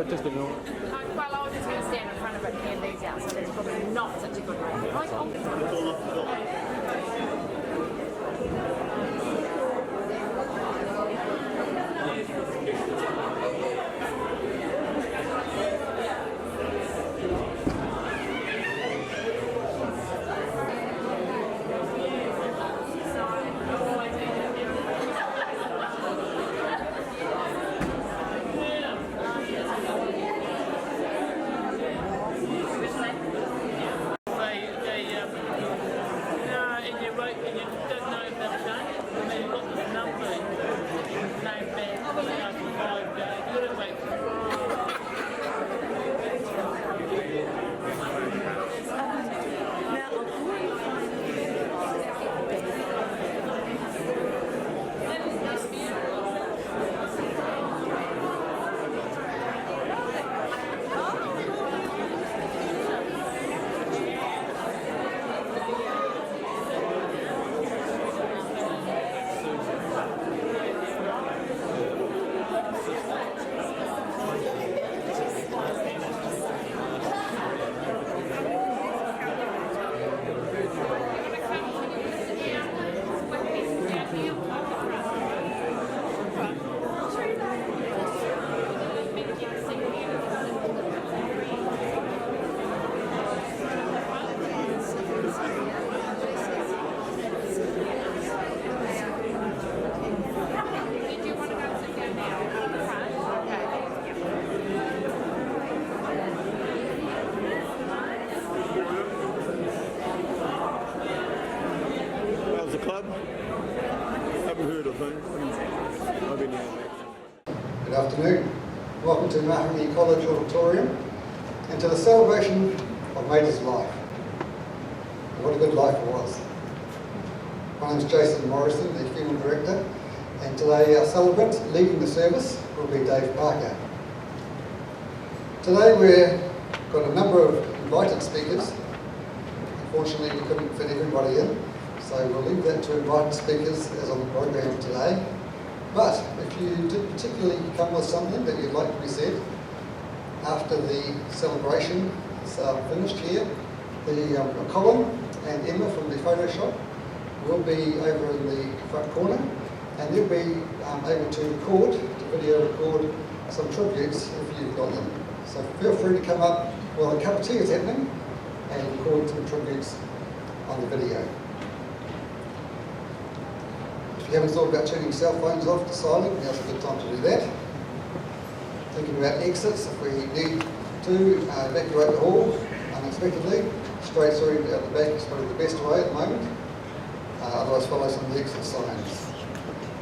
just a minute. Well, I was just going to stand in front of it and hand these out, so that's probably not such a good way. Like, How's the club? Haven't heard of things. I've been here. Good afternoon. Welcome to Mahoney College Auditorium and to the celebration of Maida's life. What a good life it was. My name is Jason Morrison, the funeral director, and today our celebrant leading the service will be Dave Parker. Today we've got a number of invited speakers. Unfortunately we couldn't fit everybody in, so we'll leave that to invited speakers as on the program today. But if you did particularly come with something that you'd like to be said after the celebration is finished here, Colin and Emma from the photo shop will be over in the front corner, and they'll be able to video record some tributes if you've got them. So feel free to come up while a cup of tea is happening and record some tributes on the video. If you haven't thought about turning cell phones off to silent, now's a good time to do that. Thinking about exits, if we need to evacuate the hall unexpectedly, straight through out the back is probably the best way at the moment. Otherwise follow some of the exit signs.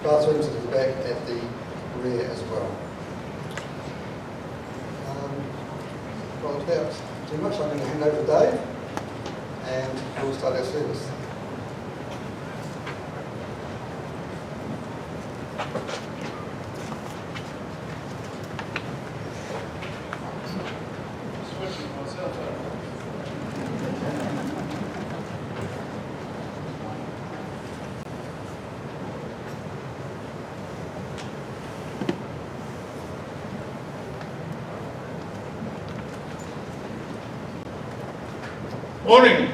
Bathrooms at the back at the rear as well. Well, without too much, I'm going to hand over to Dave and we'll start our service. Morning.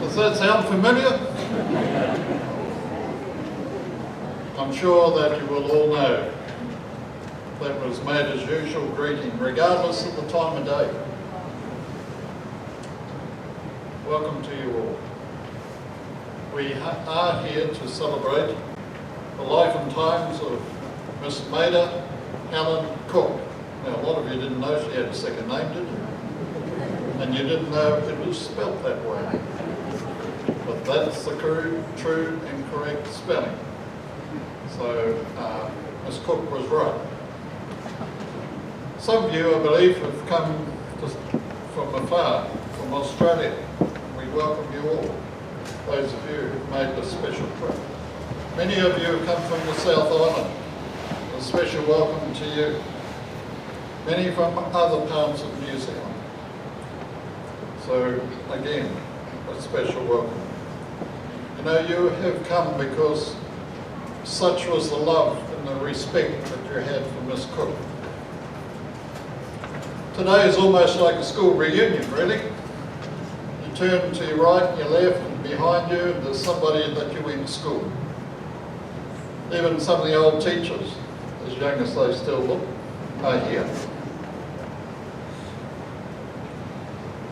Does that sound familiar? I'm sure that you will all know that was Maida's usual greeting, regardless of the time of day. Welcome to you all. We are here to celebrate the life and times of Miss Maida Cook. Now, a lot of you didn't know she had a second name, did you? And you didn't know it was spelt that way. But that's the true and correct spelling. So, Miss Cook was right. Some of you, I believe, have come from afar, from Australia. We welcome you all, those of you who've made this special trip. Many of you have come from the South Island. A special welcome to you. Many from other parts of New Zealand. So again, a special welcome. You know, you have come because such was the love and the respect that you had for Miss Cook. Today is almost like a school reunion, really. You turn to your right and your left, and behind you there's somebody that you went to school with. Even some of the old teachers, as young as they still look, are here.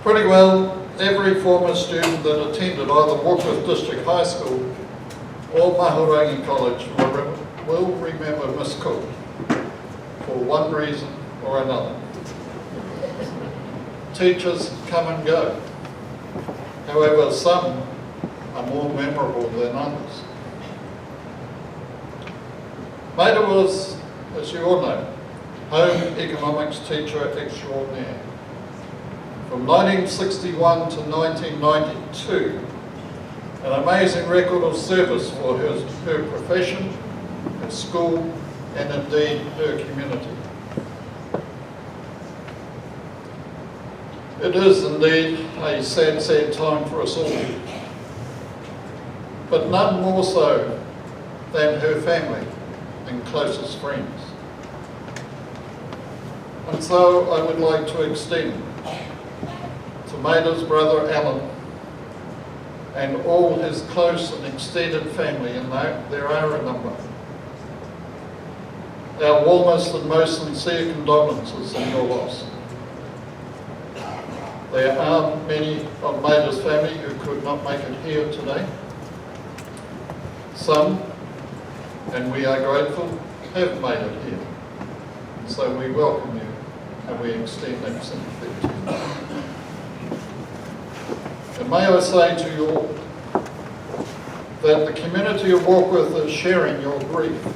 Pretty well every former student that attended either Warkworth District High School or Mahurangi College will remember Miss Cook for one reason or another. Teachers come and go. However, some are more memorable than others. Maida was, as you all know, home economics teacher extraordinaire. From 1961 to 1992, an amazing record of service for her profession, her school, and indeed her community. It is indeed a sad, sad time for us all, but none more so than her family and closest friends. And so I would like to extend to Maida's brother Alan and all his close and extended family, and there are a number, our warmest and most sincere condolences in your loss. There are many of Maida's family who could not make it here today. Some, and we are grateful, have made it here. And so we welcome you and we extend that sympathy to you. And may I say to you all that the community of Warkworth is sharing your grief,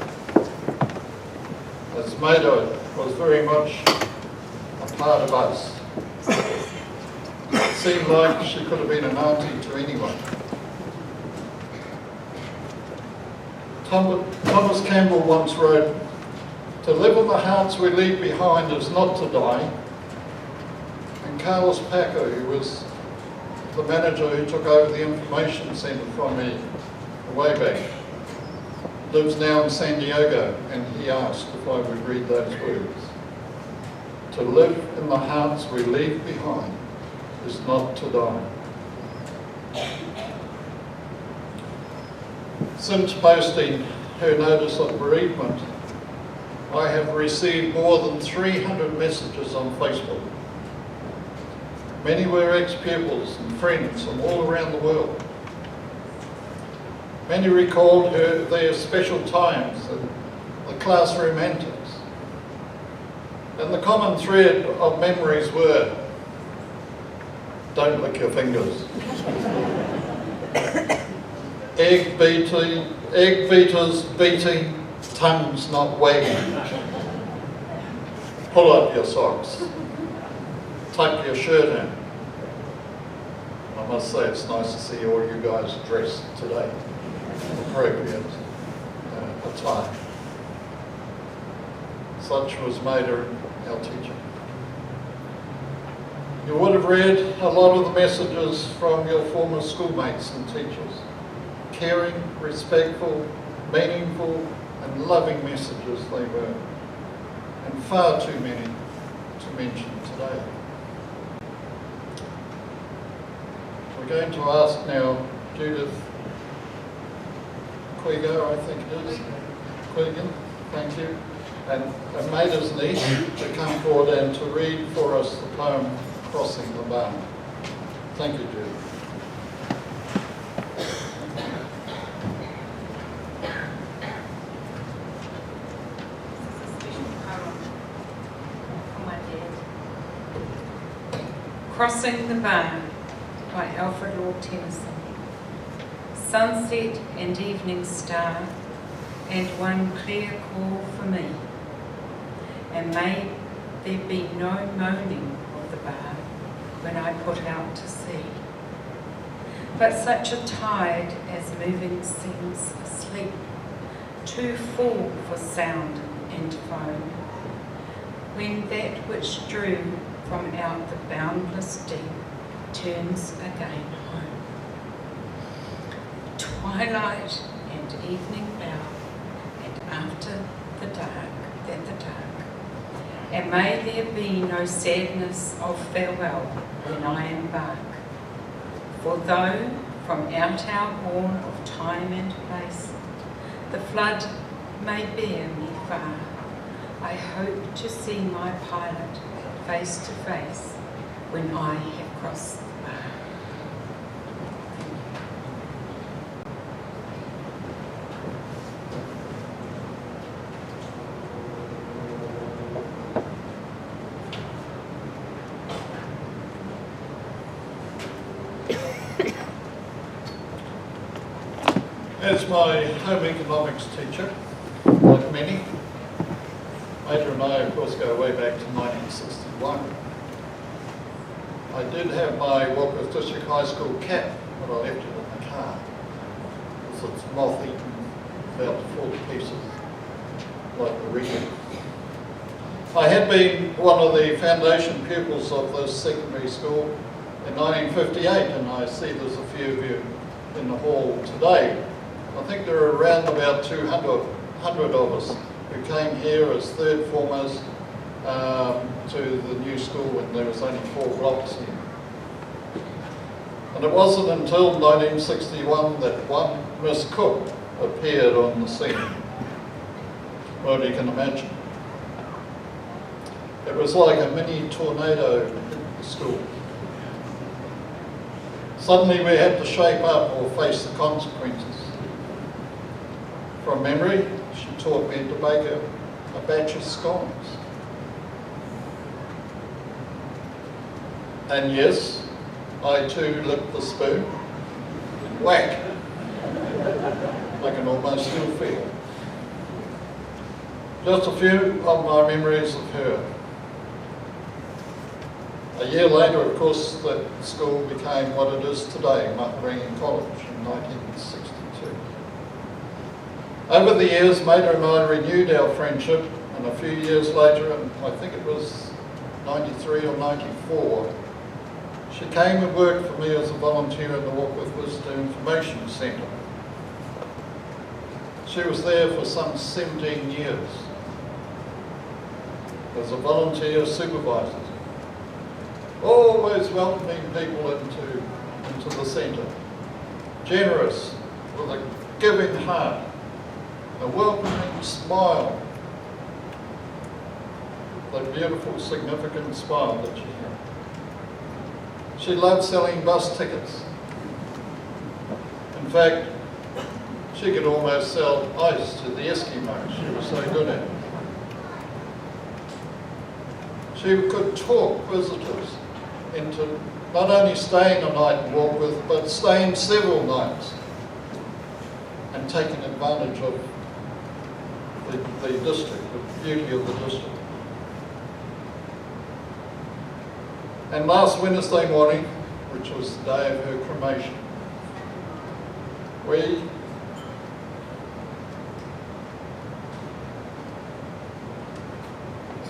as Maida was very much a part of us. It seemed like she could have been an auntie to anyone. Thomas Campbell once wrote, "To live in the hearts we leave behind is not to die." And Carlos Paco, who was the manager who took over the information centre from me way back, lives now in San Diego, and he asked if I would read those words. To live in the hearts we leave behind is not to die. Since posting her notice of bereavement, I have received more than 300 messages on Facebook. Many were ex-pupils and friends from all around the world. Many recalled their special times and the classroom antics. And the common thread of memories were, don't lick your fingers. Egg beaters beating, tongues not wagging. Pull up your socks. Tuck your shirt in. I must say it's nice to see all you guys dressed today. Appropriate attire. Such was Maida, our teacher. You would have read a lot of the messages from your former schoolmates and teachers. Caring, respectful, meaningful and loving messages they were, and far too many to mention today. We're going to ask now Judith Quigo, I think it is, Quigan, thank you, and Maida's niece to come forward and to read for us the poem Crossing the Barn. Thank you, Judith. Crossing the Barn by Alfred Lord Tennyson. Sunset and evening star, and one clear call for me. And may there be no moaning of the bar when I put out to sea, but such a tide as moving seems asleep, too full for sound and foam, when that which drew from out the boundless deep turns again home. Twilight and evening bow, and after the dark, and may there be no sadness of farewell when I embark. For though from out our bourne of time and place the flood may bear me far, I hope to see my pilot face to face when I have crossed the bar. As my home economics teacher, like many, Maida and I, of course, go way back to 1961. I did have my Walkworth District High School cap, but I left it in the car. Because it's moth-eaten, about to fall to pieces, like the reading. I had been one of the foundation pupils of this secondary school in 1958, and I see there's a few of you in the hall today. I think there are around about 200 of us who came here as third formers to the new school when there was only 4 blocks here. And it wasn't until 1961 that one Miss Cook appeared on the scene. Well, you can imagine. It was like a mini tornado hit the school. Suddenly we had to shape up or face the consequences. From memory, she taught me to bake a batch of scones. And yes, I too licked the spoon. Whack! I can almost still feel. Just a few of my memories of her. A year later, of course, that school became what it is today, Maida College, in 1962. Over the years, Maida and I renewed our friendship, and a few years later, and I think it was 93 or 94, she came and worked for me as a volunteer in the Walkworth Visitor Information Centre. She was there for some 17 years as a volunteer supervisor, always welcoming people into the centre, generous, with a giving heart, a welcoming smile, that beautiful, significant smile that she had. She loved selling bus tickets. In fact, she could almost sell ice to the Eskimos. She was so good at it. She could talk visitors into not only staying a night in Walkworth, but staying several nights and taking advantage of the district, the beauty of the district. And last Wednesday morning, which was the day of her cremation, we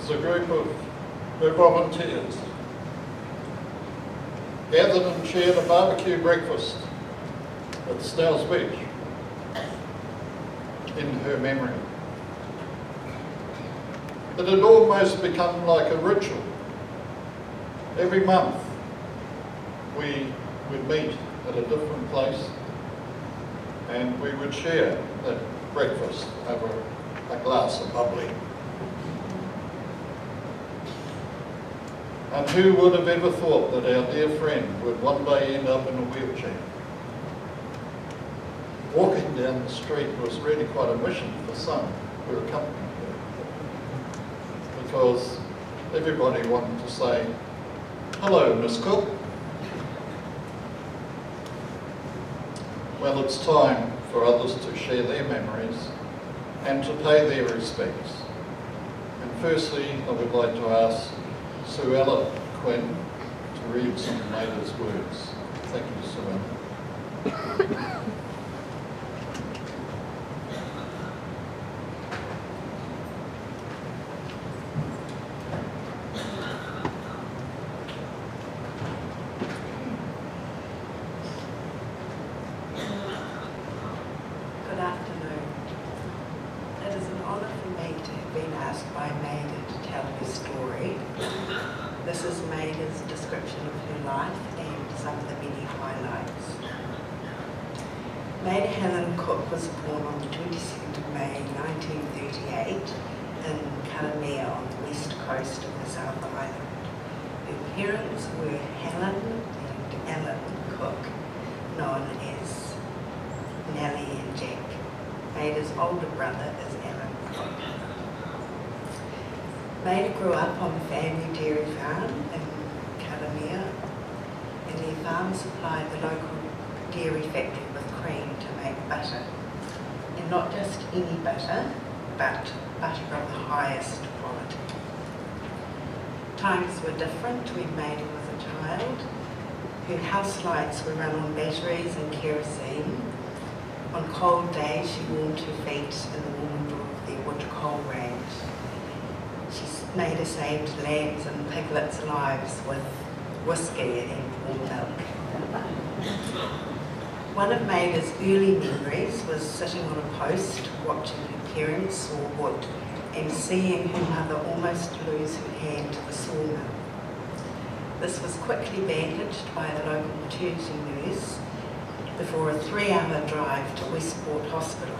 as a group of her volunteers gathered and shared a barbecue breakfast at Snell's Beach in her memory. It had almost become like a ritual. Every month we would meet at a different place and we would share that breakfast over a glass of bubbly. And who would have ever thought that our dear friend would one day end up in a wheelchair? Walking down the street was really quite a mission for some who accompanied her, because everybody wanted to say, "Hello, Miss Cook." Well, it's time for others to share their memories and to pay their respects. And firstly, I would like to ask Sue Ella Quinn to read some of Maida's words. Thank you, Sue Ella. Good afternoon. It is a This is Maida's description of her life and some of the many highlights. Maida Helen Cook was born on the 22nd of May 1938 in Karamea on the west coast of the South Island. Her parents were Helen and Ellen Cook, known as Nellie and Jack. Maida's older brother is Alan Cook. Maida grew up on the family dairy farm in Karamea, and their farm supplied the local dairy factory with cream to make butter. And not just any butter, but butter of the highest quality. Times were different when Maida was a child. Her house lights were run on batteries and kerosene. On cold days, she warmed her feet in the warm door of their wood coal range. Maida saved lambs and piglets' lives with whiskey and warm milk. One of Maida's early memories was sitting on a post watching her parents saw wood and seeing her mother almost lose her hand to the sawmill. This was quickly bandaged by the local maternity nurse before a 3-hour drive to Westport Hospital,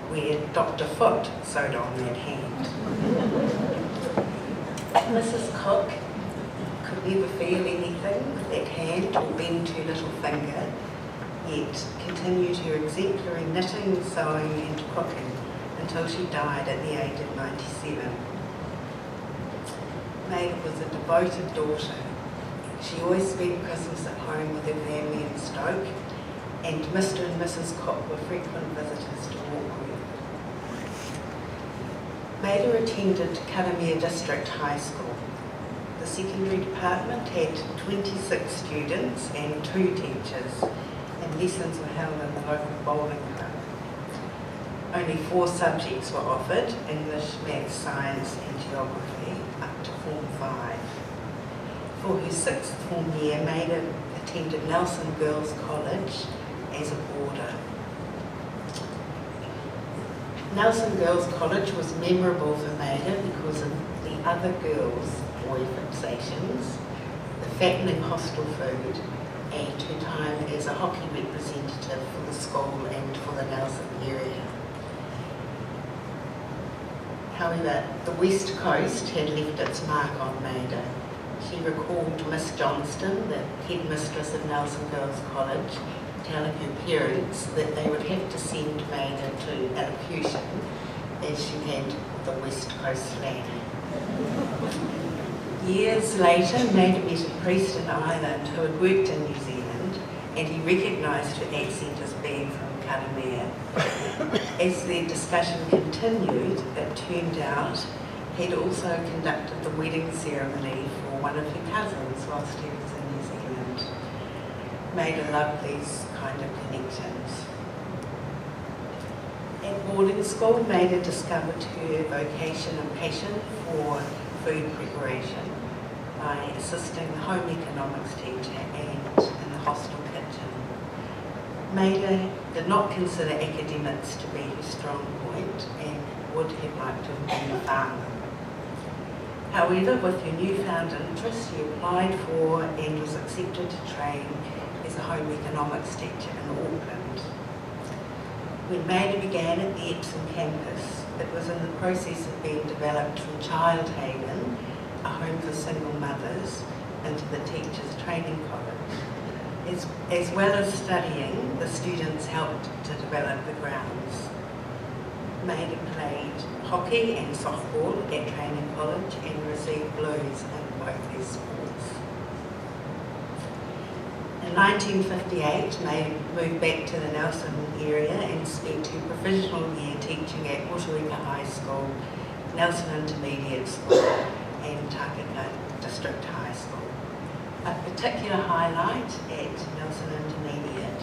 where Dr. Foote sewed on that hand. Mrs. Cook could never feel anything with that hand or bend her little finger, yet continued her exemplary knitting, sewing and cooking until she died at the age of 97. Maida was a devoted daughter. She always spent Christmas at home with her family in Stoke, and Mr. and Mrs. Cook were frequent visitors to Warkworth. Maida attended Karamea District High School. The secondary department had 26 students and 2 teachers, and lessons were held in the local bowling club. Only 4 subjects were offered: English, Maths, Science and Geography, up to Form 5. For her 6th form year, Maida attended Nelson Girls College as a boarder. Nelson Girls College was memorable for Maida because of the other girls' boy fixations, the fattening hostel food, and her time as a hockey representative for the school and for the Nelson area. However, the West Coast had left its mark on Maida. She recalled Miss Johnston, the headmistress of Nelson Girls College, telling her parents that they would have to send Maida to elocution as she had the West Coast slang. Years later, Maida met a priest in Ireland who had worked in New Zealand, and he recognised her accent as being from Karamea. As their discussion continued, it turned out he'd also conducted the wedding ceremony for one of her cousins whilst he was in New Zealand. Maida loved these kind of connections. At boarding school, Maida discovered her vocation and passion for food preparation by assisting the home economics teacher and in the hostel kitchen. Maida did not consider academics to be her strong point and would have liked to have been a farmer. However, with her newfound interest, she applied for and was accepted to train as a home economics teacher in Auckland. When Maida began at the Epsom campus, it was in the process of being developed from Child Haven, a home for single mothers, into the Teachers Training College. As well as studying, the students helped to develop the grounds. Maida played hockey and softball at Training College and received blues in both their sports. In 1958, Maida moved back to the Nelson area and spent her provisional year teaching at Motueka High School, Nelson Intermediate School and Takaka District High School. A particular highlight at Nelson Intermediate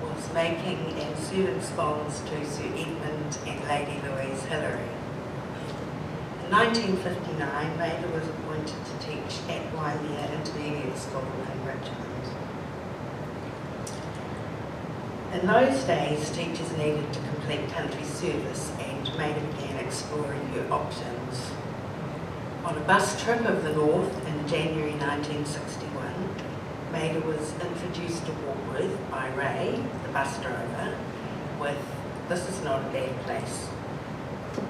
was making and serving scones to Sir Edmund and Lady Louise Hillary. In 1959, Maida was appointed to teach at Waimea Intermediate School in Richmond. In those days, teachers needed to complete country service, and Maida began exploring her options. On a bus trip of the North in January 1961, Maida was introduced to Warkworth by Ray, the bus driver, with "This is not a bad place."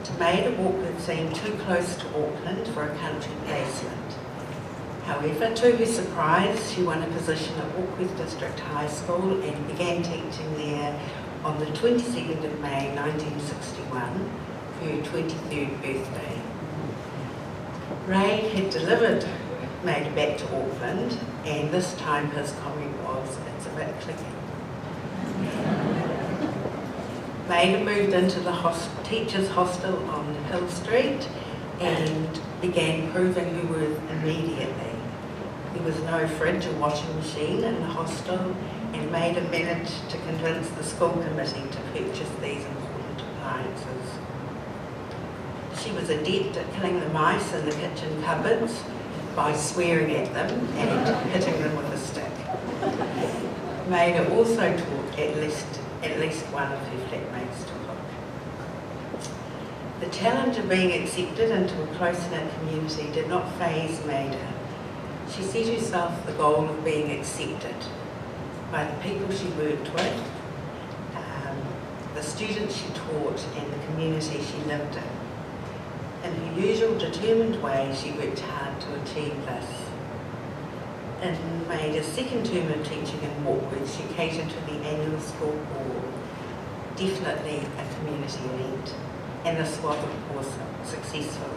To Maida, Warkworth seemed too close to Auckland for a country placement. However, to her surprise, she won a position at Warkworth District High School and began teaching there on the 22nd of May 1961 for her 23rd birthday. Ray had delivered Maida back to Auckland, and this time his comment was, "It's a bit clicky." Maida moved into the teacher's hostel on Hill Street and began proving her worth immediately. There was no fridge or washing machine in the hostel, and Maida managed to convince the school committee to purchase these important appliances. She was adept at killing the mice in the kitchen cupboards by swearing at them and hitting them with a stick. Maida also taught at least one of her flatmates to cook. The challenge of being accepted into a close-knit community did not faze Maida. She set herself the goal of being accepted by the people she worked with, the students she taught, and the community she lived in. In her usual determined way, she worked hard to achieve this. In Maida's second term of teaching in Warkworth, she catered to the annual school ball, definitely a community event, and this was of course successful,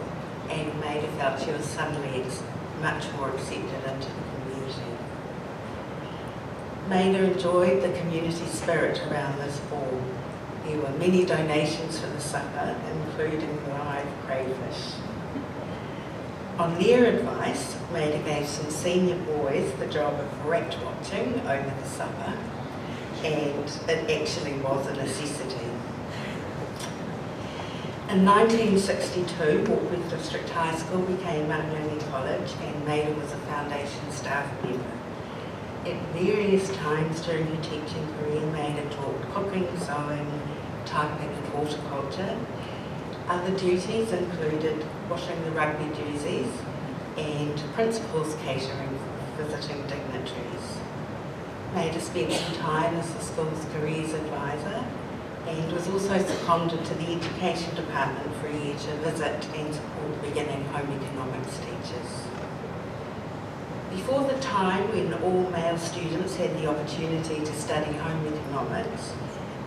and Maida felt she was suddenly much more accepted into the community. Maida enjoyed the community spirit around this ball. There were many donations for the supper, including live crayfish. On their advice, Maida gave some senior boys the job of rat watching over the supper, and it actually was a necessity. In 1962, Warkworth District High School became Mount College, and Maida was a foundation staff member. At various times during her teaching career, Maida taught cooking, sewing, typing and horticulture. Other duties included washing the rugby jerseys and principals catering for visiting dignitaries. Maida spent some time as the school's careers advisor and was also seconded to the Education Department for a year to visit and support beginning home economics teachers. Before the time when all male students had the opportunity to study home economics,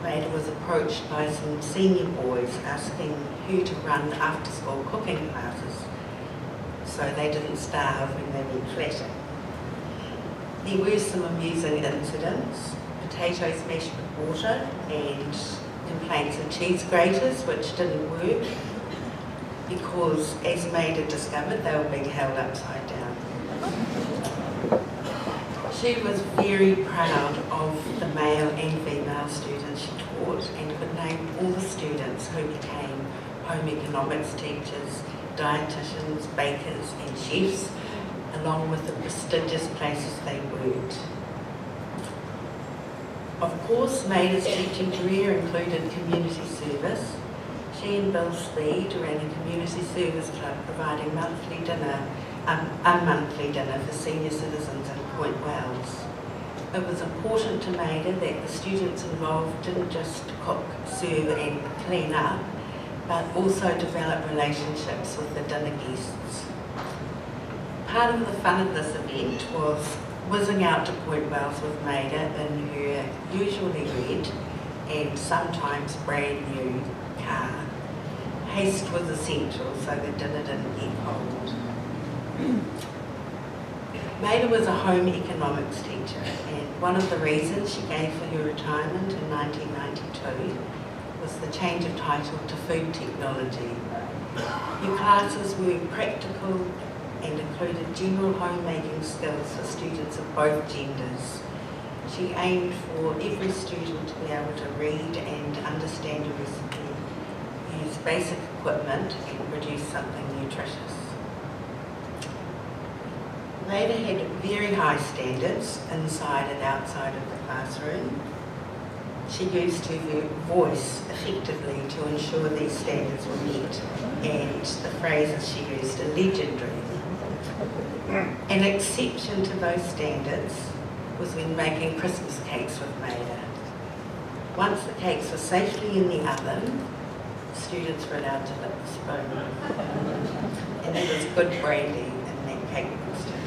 Maida was approached by some senior boys asking her to run after-school cooking classes so they didn't starve when they went flatting. There were some amusing incidents: potatoes mashed with water and complaints of cheese graters which didn't work because, as Maida discovered, they were being held upside down. She was very proud of the male and female students she taught and could name all the students who became home economics teachers, dietitians, bakers and chefs, along with the prestigious places they worked. Of course, Maida's teaching career included community service. She and Bill Speed ran a community service club providing a monthly dinner for senior citizens in Point Wells. It was important to Maida that the students involved didn't just cook, serve and clean up, but also develop relationships with the dinner guests. Part of the fun of this event was whizzing out to Point Wells with Maida in her usually red and sometimes brand new car. Haste was essential so the dinner didn't get cold. Maida was a home economics teacher, and one of the reasons she gave for her retirement in 1992 was the change of title to food technology. Her classes were practical and included general homemaking skills for students of both genders. She aimed for every student to be able to read and understand a recipe, use basic equipment and produce something nutritious. Maida had very high standards inside and outside of the classroom. She used her voice effectively to ensure these standards were met, and the phrases she used are legendary. An exception to those standards was when making Christmas cakes with Maida. Once the cakes were safely in the oven, students were allowed to lick the spoon. And there was good brandy in that cake mixture.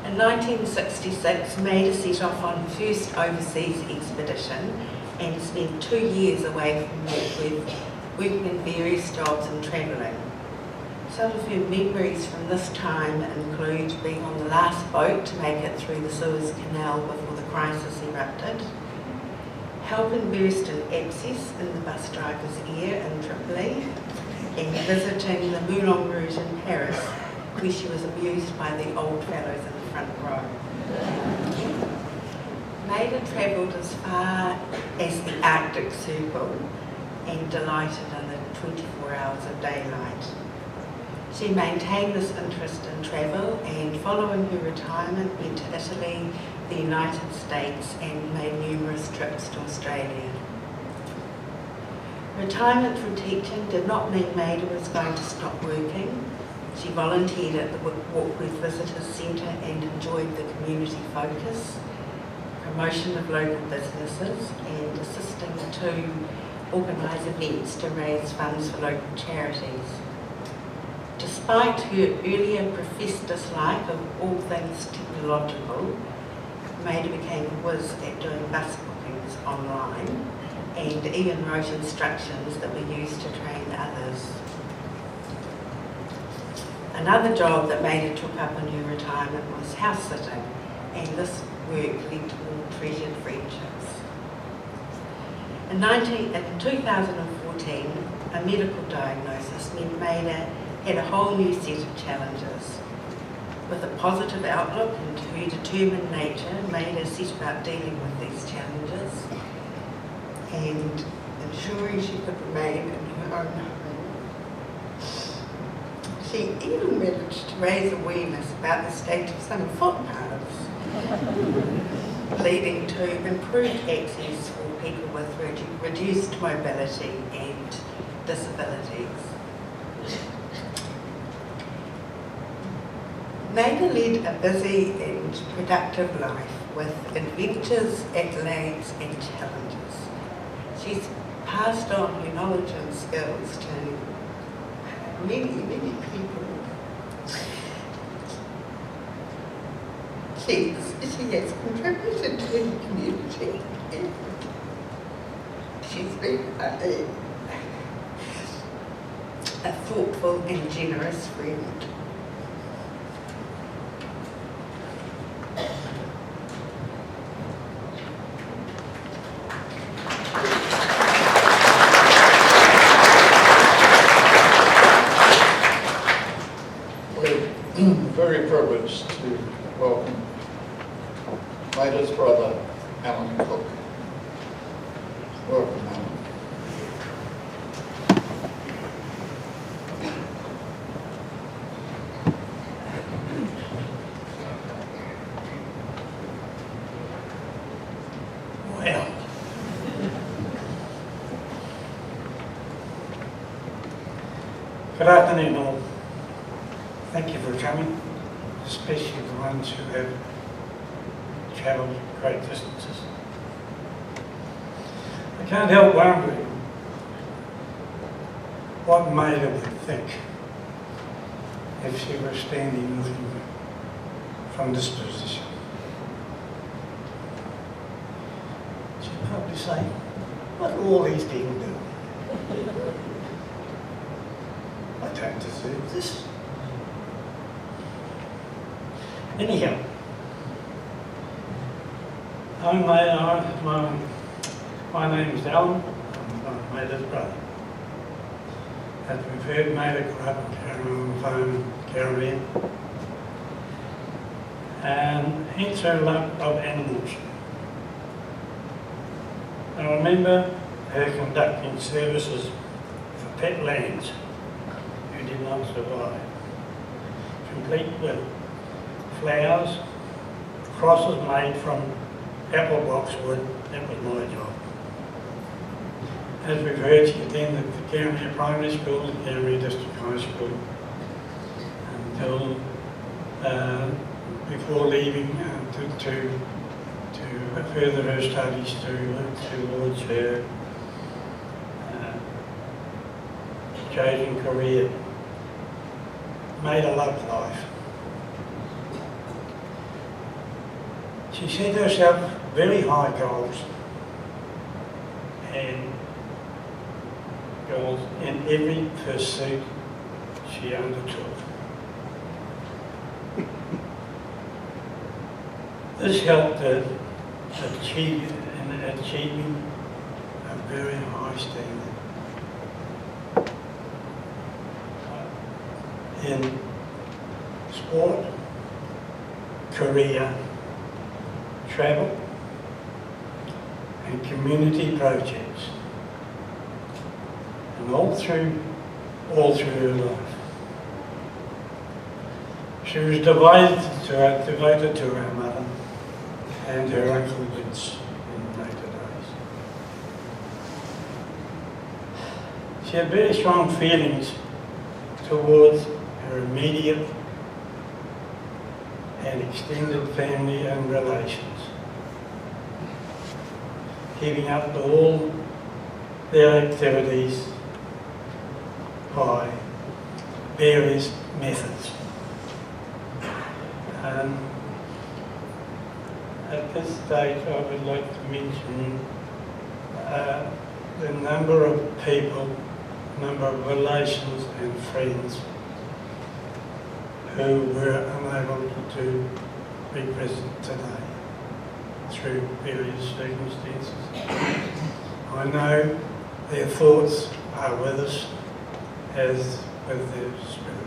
In 1966, Maida set off on her first overseas expedition and spent 2 years away from work, working in various jobs and travelling. Some of her memories from this time include being on the last boat to make it through the Suez Canal before the crisis erupted, helping burst an abscess in the bus driver's ear in Tripoli, and visiting the Moulin Rouge in Paris, where she was amused by the old fellows in the front row. Maida travelled as far as the Arctic Circle and delighted in the 24 hours of daylight. She maintained this interest in travel, and following her retirement went to Italy, the United States, and made numerous trips to Australia. Retirement from teaching did not mean Maida was going to stop working. She volunteered at the Warkworth Visitors Centre and enjoyed the community focus, promotion of local businesses, and assisting to organise events to raise funds for local charities. Despite her earlier professed dislike of all things technological, Maida became a whiz at doing bus bookings online and even wrote instructions that were used to train others. Another job that Maida took up in her retirement was house sitting, and this work led to more treasured friendships. In 2014, a medical diagnosis meant Maida had a whole new set of challenges. With a positive outlook and her determined nature, Maida set about dealing with these challenges and ensuring she could remain in her own home. She even managed to raise awareness about the state of some footpaths, leading to improved access for people with reduced mobility and disabilities. Maida led a busy and productive life with adventures, accolades and challenges. She's passed on her knowledge and skills to many, many people. She has contributed to the community, and she's been a thoughtful and generous friend. Very privileged to welcome Maida's brother, Alan Cook. Welcome, Alan. Well, good afternoon all. Thank you for coming, especially the ones who have travelled great distances. I can't help wondering what Maida would think if she were standing looking from this position. She'd probably say, what do all these people do? I don't deserve this. Anyhow, my name is Alan. I'm Maida's brother. As we've heard, Maida grew up in Caravan, and hence her love of animals. I remember her conducting services for pet lands who did not survive, complete with flowers, crosses made from apple box wood, that was my job. As we've heard, she attended the Canberra Primary School and Canberra District High School until before leaving to further her studies towards her chosen career. Maida loved life. She set herself very high goals and goals in every pursuit she undertook. This helped her achieving a very high standard in sport, career, travel, and community projects, and all through her life. She was devoted to her mother and her Uncle Vince in later days. She had very strong feelings towards her immediate and extended family and relations, keeping up all their activities by various methods. At this stage, I would like to mention the number of people, number of relations and friends who were unable to be present today through various circumstances. I know their thoughts are with us as with their spirits.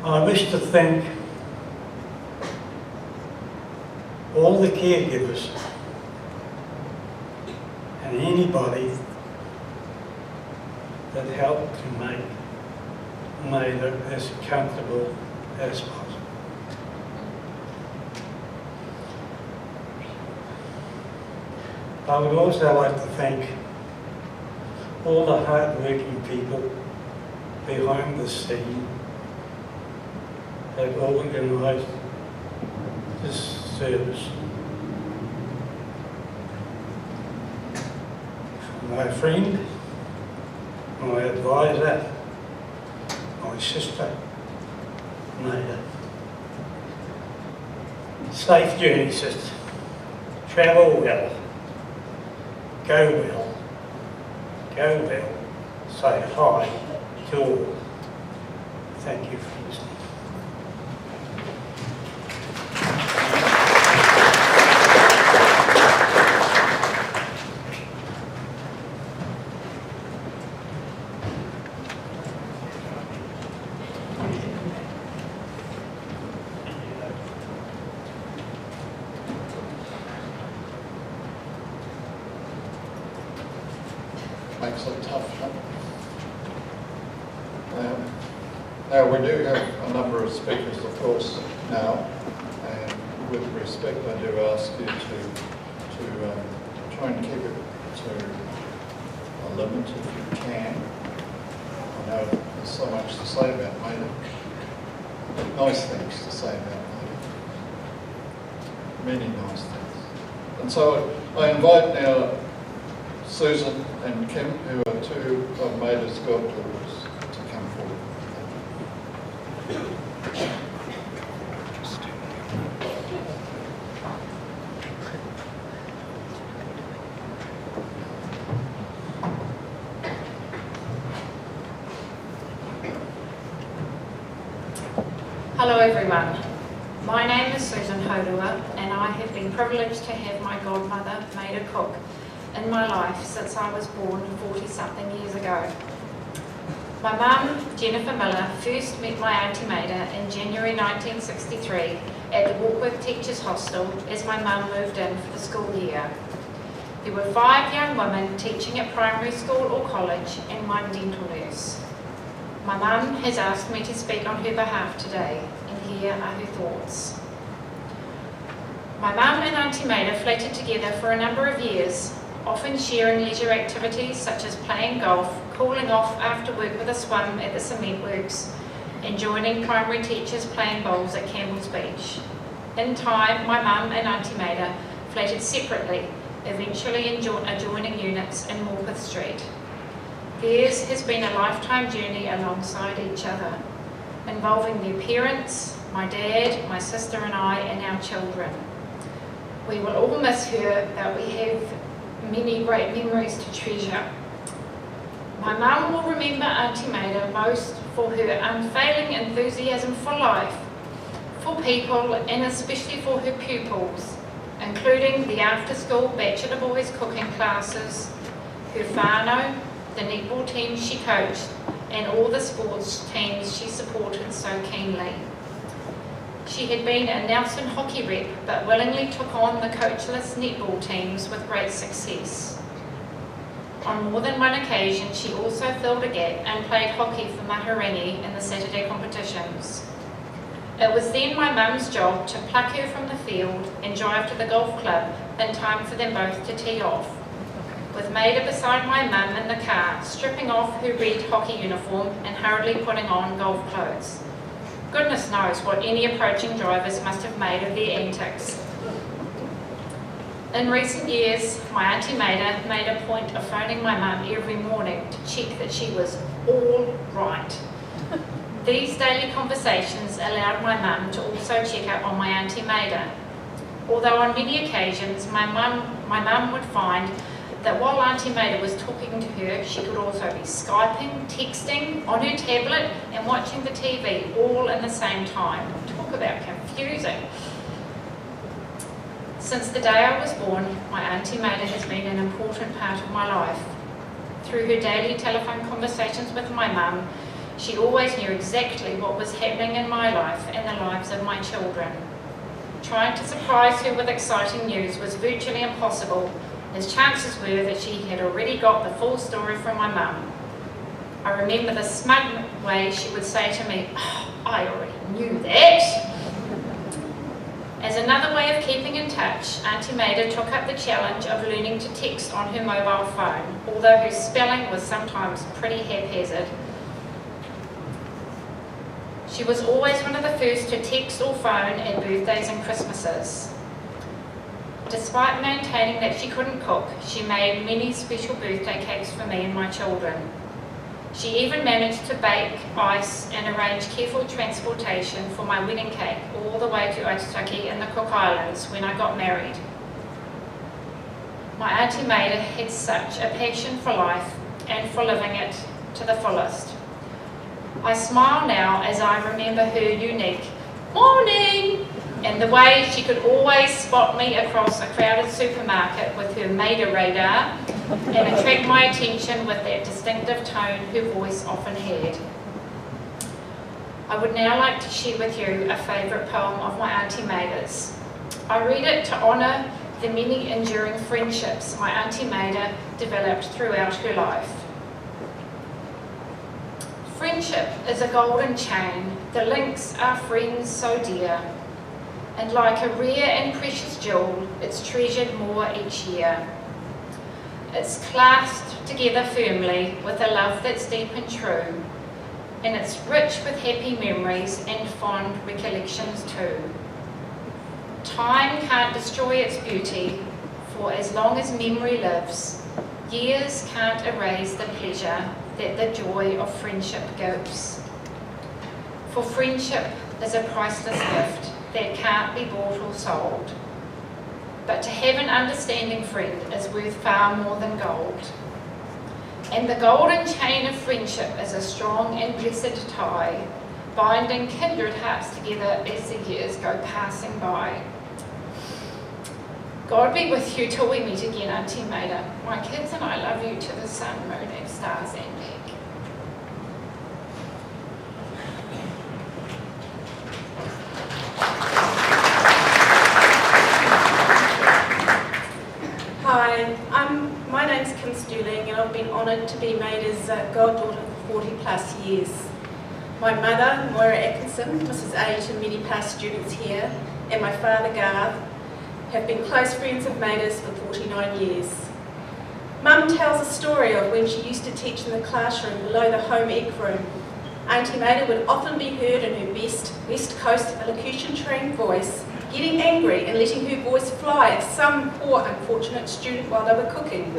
I wish to thank all the caregivers and anybody that helped to make Maida as comfortable as possible. I would also like to thank all the hard-working people behind the scene that organised this service. My friend, my advisor, my sister, Maida. Safe journey, sister. Travel well. Go well. Go well. Say hi to all. Thank you for listening. Makes it tough, huh? Now we do have a number of speakers, of course, now, and with respect, I do ask you to try and keep it to a limit if you can. I know there's so much to say about Maida, nice things to say about Maida, many nice things. And so I invite now Susan and Kim, who are two of Maida's goddaughters, to come forward. Hello everyone. My name is Susan Hodua and I have been privileged to have my godmother, Maida Cook, in my life since I was born 40-something years ago. My mum, Jennifer Miller, first met my Auntie Maida in January 1963 at the Warkworth Teachers Hostel as my mum moved in for the school year. There were 5 young women teaching at primary school or college and 1 dental nurse. My mum has asked me to speak on her behalf today, and here are her thoughts. My mum and Auntie Maida flatted together for a number of years, often sharing leisure activities such as playing golf, cooling off after work with a swim at the cement works, and joining primary teachers playing bowls at Campbell's Beach. In time, my mum and Auntie Maida flatted separately, eventually adjoining units in Morpeth Street. Theirs has been a lifetime journey alongside each other, involving their parents, my dad, my sister and I, and our children. We will all miss her, but we have many great memories to treasure. My mum will remember Auntie Maida most for her unfailing enthusiasm for life, for people, and especially for her pupils, including the after-school Bachelor Boys cooking classes, her whānau, the netball team she coached, and all the sports teams she supported so keenly. She had been a Nelson hockey rep, but willingly took on the coachless netball teams with great success. On more than one occasion, she also filled a gap and played hockey for Maharangi in the Saturday competitions. It was then my mum's job to pluck her from the field and drive to the golf club in time for them both to tee off, with Maida beside my mum in the car, stripping off her red hockey uniform and hurriedly putting on golf clothes. Goodness knows what any approaching drivers must have made of their antics. In recent years, my Auntie Maida made a point of phoning my mum every morning to check that she was all right. These daily conversations allowed my mum to also check up on my Auntie Maida. Although on many occasions my mum would find that while Auntie Maida was talking to her, she could also be Skyping, texting, on her tablet and watching the TV all in the same time. Talk about confusing. Since the day I was born, my Auntie Maida has been an important part of my life. Through her daily telephone conversations with my mum, she always knew exactly what was happening in my life and the lives of my children. Trying to surprise her with exciting news was virtually impossible, as chances were that she had already got the full story from my mum. I remember the smug way she would say to me, "Oh, I already knew that." As another way of keeping in touch, Auntie Maida took up the challenge of learning to text on her mobile phone, although her spelling was sometimes pretty haphazard. She was always one of the first to text or phone at birthdays and Christmases. Despite maintaining that she couldn't cook, she made many special birthday cakes for me and my children. She even managed to bake, ice and arrange careful transportation for my wedding cake all the way to Otaki in the Cook Islands when I got married. My Auntie Maida had such a passion for life and for living it to the fullest. I smile now as I remember her unique "morning" and the way she could always spot me across a crowded supermarket with her Maida radar and attract my attention with that distinctive tone her voice often had. I would now like to share with you a favourite poem of my Auntie Maida's. I read it to honour the many enduring friendships my Auntie Maida developed throughout her life. Friendship is a golden chain, the links are friends so dear, and like a rare and precious jewel, it's treasured more each year. It's clasped together firmly with a love that's deep and true, and it's rich with happy memories and fond recollections too. Time can't destroy its beauty, for as long as memory lives, years can't erase the pleasure that the joy of friendship gives. For friendship is a priceless gift that can't be bought or sold. But to have an understanding friend is worth far more than gold. And the golden chain of friendship is a strong and blessed tie, binding kindred hearts together as the years go passing by. God be with you till we meet again, Auntie Maida. My kids and I love you to the sun, moon and stars and back. Hi, my name's Kim Sterling and I've been honoured to be Maida's goddaughter for 40 plus years. My mother, Moira Atkinson, Mrs. H and many past students here, and my father, Garth, have been close friends of Maida's for 49 years. Mum tells a story of when she used to teach in the classroom below the home ec room. Auntie Maida would often be heard in her best West Coast elocution-trained voice, getting angry and letting her voice fly at some poor unfortunate student while they were cooking.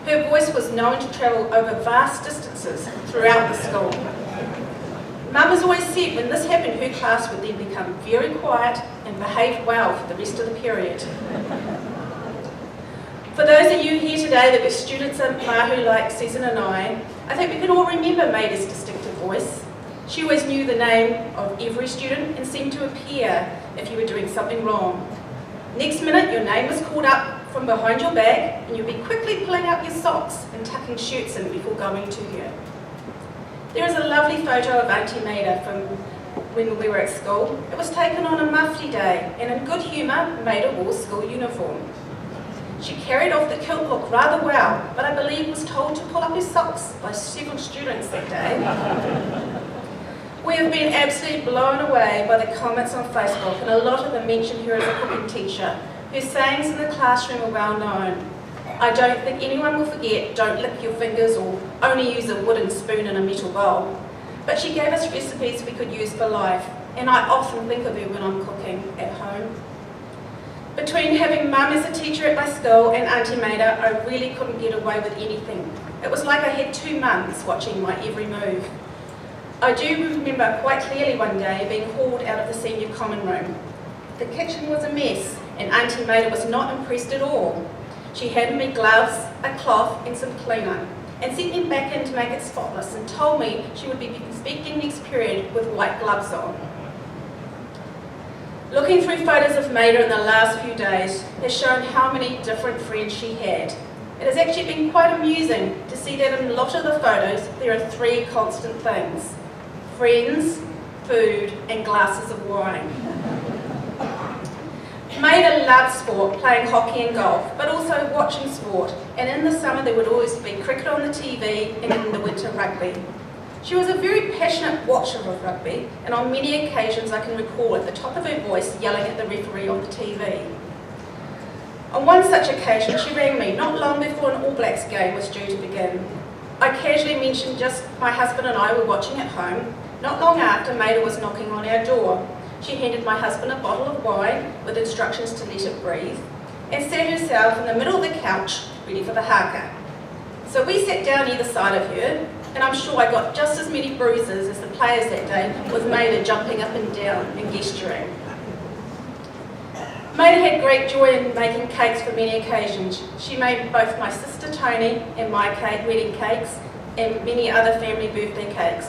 Her voice was known to travel over vast distances throughout the school. Mum has always said when this happened, her class would then become very quiet and behave well for the rest of the period. For those of you here today that were students at Mahu like Susan and I think we can all remember Maida's distinctive voice. She always knew the name of every student and seemed to appear if you were doing something wrong. Next minute, your name was called up from behind your back and you'd be quickly pulling out your socks and tucking shirts in before going to her. There is a lovely photo of Auntie Maida from when we were at school. It was taken on a Mufti day, and in good humour, Maida wore school uniform. She carried off the kilt look rather well, but I believe was told to pull up her socks by several students that day. We have been absolutely blown away by the comments on Facebook, and a lot of them mention her as a cooking teacher. Her sayings in the classroom are well known. I don't think anyone will forget, don't lick your fingers or only use a wooden spoon in a metal bowl. But she gave us recipes we could use for life, and I often think of her when I'm cooking at home. Between having Mum as a teacher at my school and Auntie Maida, I really couldn't get away with anything. It was like I had 2 mums watching my every move. I do remember quite clearly one day being hauled out of the senior common room. The kitchen was a mess, and Auntie Maida was not impressed at all. She handed me gloves, a cloth and some cleaner, and sent me back in to make it spotless and told me she would be inspecting next period with white gloves on. Looking through photos of Maida in the last few days has shown how many different friends she had. It has actually been quite amusing to see that in a lot of the photos there are 3 constant things: friends, food and glasses of wine. Maida loved sport, playing hockey and golf, but also watching sport, and in the summer there would always be cricket on the TV and in the winter rugby. She was a very passionate watcher of rugby, and on many occasions I can recall at the top of her voice yelling at the referee on the TV. On one such occasion she rang me not long before an All Blacks game was due to begin. I casually mentioned just my husband and I were watching at home. Not long after, Maida was knocking on our door. She handed my husband a bottle of wine with instructions to let it breathe and sat herself in the middle of the couch ready for the haka. So we sat down either side of her, and I'm sure I got just as many bruises as the players that day, with Maida jumping up and down and gesturing. Maida had great joy in making cakes for many occasions. She made both my sister Tony and my wedding cakes and many other family birthday cakes.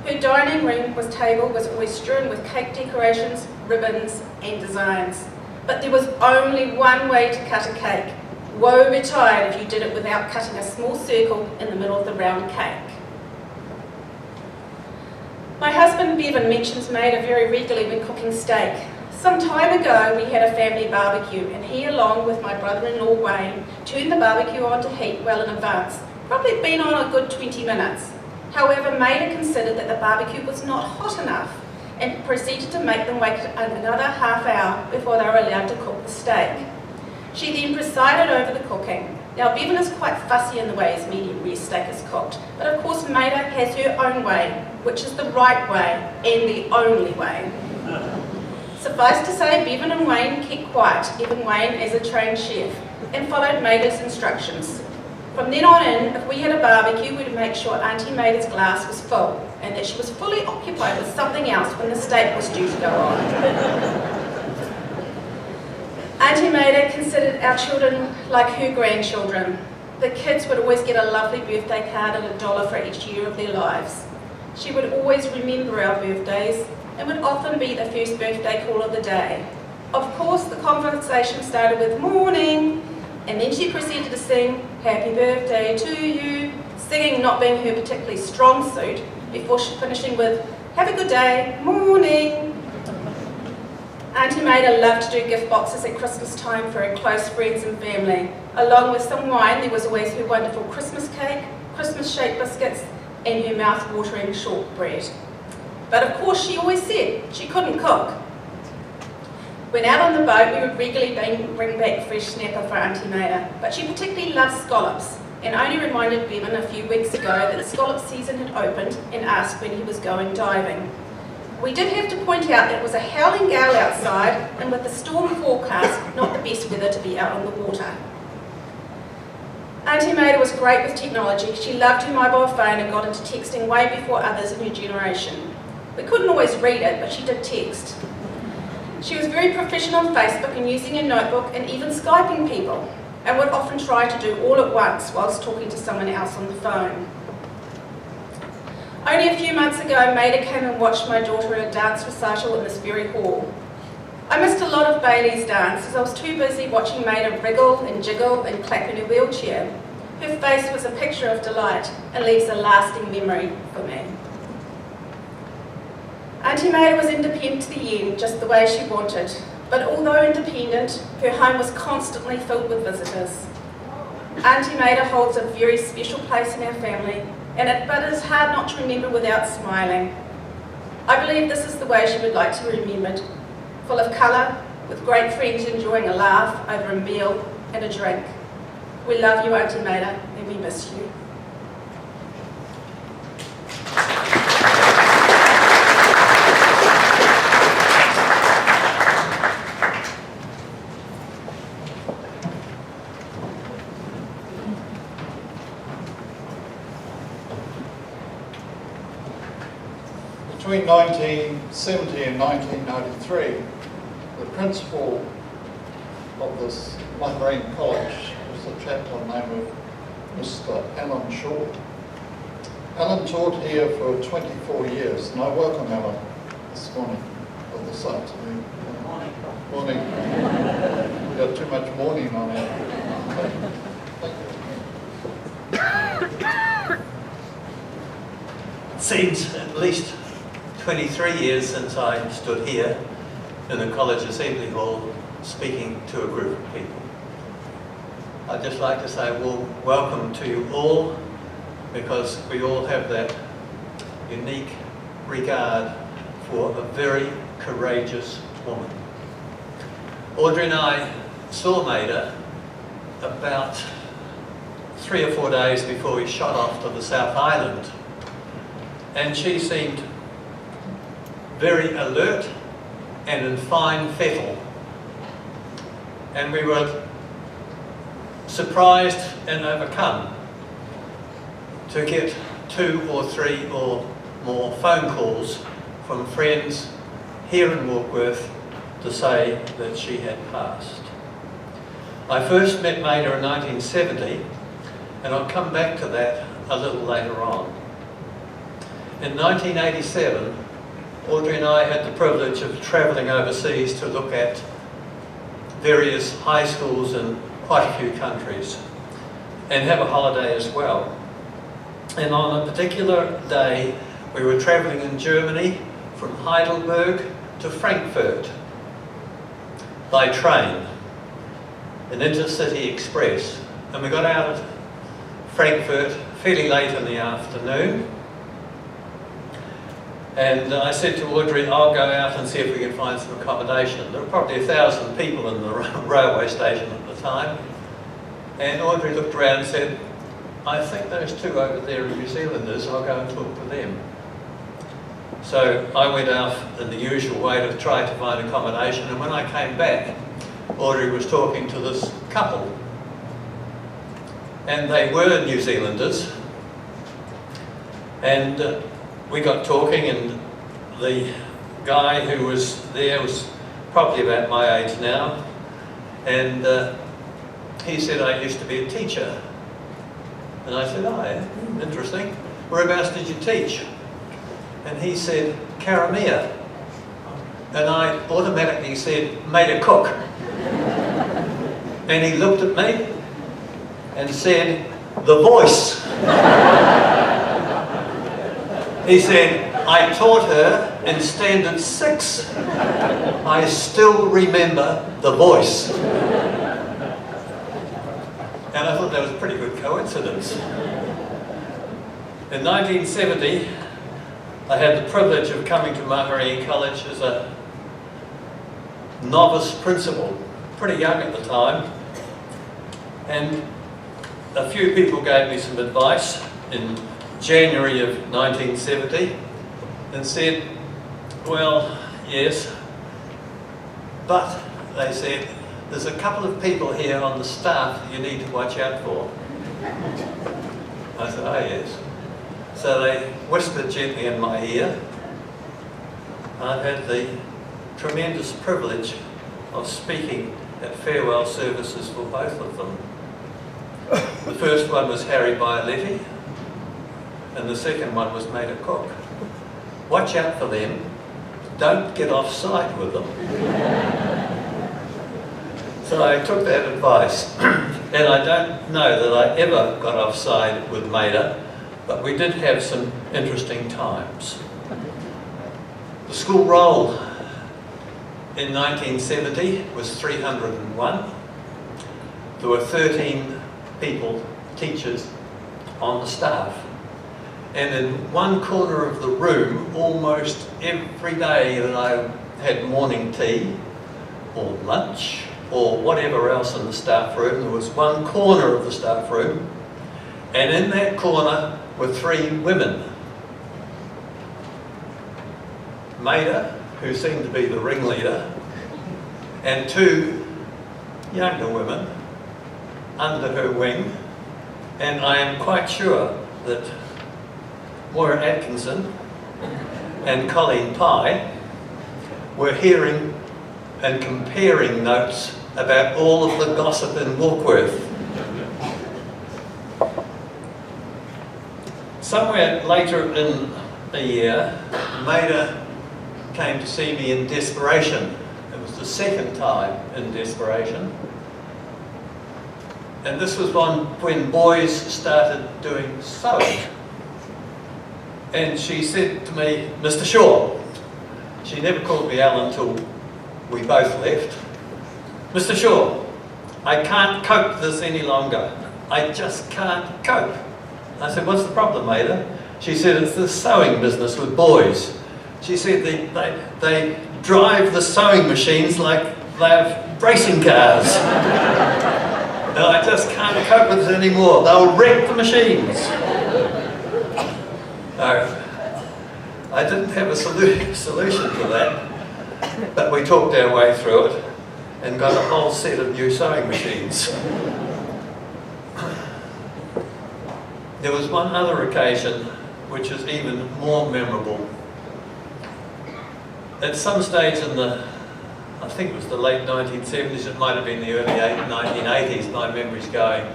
Her dining room table was always strewn with cake decorations, ribbons and designs. But there was only one way to cut a cake. Woe betide if you did it without cutting a small circle in the middle of the round cake. My husband Bevan mentions Maida very regularly when cooking steak. Some time ago we had a family barbecue, and he, along with my brother-in-law Wayne, turned the barbecue on to heat well in advance. Probably been on a good 20 minutes. However, Maida considered that the barbecue was not hot enough and proceeded to make them wait another half hour before they were allowed to cook the steak. She then presided over the cooking. Now, Bevan is quite fussy in the way his medium rare steak is cooked, but of course Maida has her own way, which is the right way and the only way. Suffice to say, Bevan and Wayne kept quiet, even Wayne as a trained chef, and followed Maida's instructions. From then on in, if we had a barbecue, we'd make sure Auntie Maida's glass was full and that she was fully occupied with something else when the steak was due to go on. Auntie Maida considered our children like her grandchildren. The kids would always get a lovely birthday card and $1 for each year of their lives. She would always remember our birthdays and would often be the first birthday call of the day. Of course, the conversation started with "morning," and then she proceeded to sing "Happy birthday to you," singing not being her particularly strong suit, before finishing with "Have a good day, morning." Auntie Maida loved to do gift boxes at Christmas time for her close friends and family. Along with some wine, there was always her wonderful Christmas cake, Christmas shaped biscuits, and her mouth-watering shortbread. But of course she always said she couldn't cook. When out on the boat, we would regularly bring back fresh snapper for Auntie Maida, but she particularly loved scallops, and only reminded Bevan a few weeks ago that the scallop season had opened and asked when he was going diving. We did have to point out that it was a howling gale outside, and with the storm forecast, not the best weather to be out on the water. Auntie Maida was great with technology. She loved her mobile phone and got into texting way before others in her generation. We couldn't always read it, but she did text. She was very proficient on Facebook and using a notebook and even Skyping people, and would often try to do all at once whilst talking to someone else on the phone. Only a few months ago, Maida came and watched my daughter at a dance recital in this very hall. I missed a lot of Bailey's dance as I was too busy watching Maida wriggle and jiggle and clap in her wheelchair. Her face was a picture of delight and leaves a lasting memory for me. Auntie Maida was independent to the end, just the way she wanted, but although independent, her home was constantly filled with visitors. Auntie Maida holds a very special place in our family, but it is hard not to remember without smiling. I believe this is the way she would like to be remembered, full of colour, with great friends enjoying a laugh over a meal and a drink. We love you, Auntie Maida, and we miss you. Between 1970 and 1993, the principal of this Marine College was a chaplain named Mr. Alan Shaw. Alan taught here for 24 years, and I welcome Alan this morning, or this afternoon. Morning. Morning. We've got too much morning on it. Thank you. It seems at least 23 years since I stood here in the college assembly hall speaking to a group of people. I'd just like to say welcome to you all, because we all have that unique regard for a very courageous woman. Audrey and I saw Maida about 3 or 4 days before we shot off to the South Island, and she seemed very alert and in fine fettle, and we were surprised and overcome to get 2 or 3 or more phone calls from friends here in Warkworth to say that she had passed. I first met Maida in 1970, and I'll come back to that a little later on. In 1987, Audrey and I had the privilege of travelling overseas to look at various high schools in quite a few countries and have a holiday as well. And on a particular day, we were travelling in Germany from Heidelberg to Frankfurt by train, an intercity express. And we got out of Frankfurt fairly late in the afternoon. And I said to Audrey, I'll go out and see if we can find some accommodation. There were probably 1,000 people in the railway station at the time. And Audrey looked around and said, I think those 2 over there are New Zealanders, I'll go and talk to them. So I went out in the usual way to try to find accommodation, and when I came back, Audrey was talking to this couple. And they were New Zealanders. And we got talking, and the guy who was there was probably about my age now, and he said, I used to be a teacher. And I said, oh yeah, interesting. Whereabouts did you teach? And he said, Karamea. And I automatically said, Maida Cook. And he looked at me and said, The Voice. He said, I taught her in Standard 6. I still remember The Voice. And I thought that was a pretty good coincidence. In 1970, I had the privilege of coming to Maharani College as a novice principal, pretty young at the time, and a few people gave me some advice in January of 1970 and said, well, yes, but they said, there's a couple of people here on the staff that you need to watch out for. I said, oh yes. So they whispered gently in my ear. I've had the tremendous privilege of speaking at farewell services for both of them. The first one was Harry Bioletti, and the second one was Maida Cook. Watch out for them. Don't get offside with them. So I took that advice, and I don't know that I ever got offside with Maida, but we did have some interesting times. The school roll in 1970 was 301. There were 13 people, teachers, on the staff. And in one corner of the room, almost every day that I had morning tea, or lunch, or whatever else in the staff room, there was one corner of the staff room, and in that corner were 3 women. Maida, who seemed to be the ringleader, and 2 younger women under her wing, and I am quite sure that Moira Atkinson and Colin were hearing and comparing notes about all of the gossip in Warkworth. Somewhere later in the year, Maida came to see me in desperation. It was the second time in desperation. And this was when boys started doing sewing. And she said to me, Mr. Shaw, she never called me Alan until we both left. Mr. Shaw, I can't cope with this any longer. I just can't cope. I said, what's the problem, Maida? She said, it's the sewing business with boys. She said they drive the sewing machines like they have racing cars. And I just can't cope with it anymore. They'll wreck the machines. No, I didn't have a solution to that, but we talked our way through it and got a whole set of new sewing machines. There was one other occasion which is even more memorable. At some stage in the, I think it was the late 1970s, it might have been the early 1980s, my memory's going,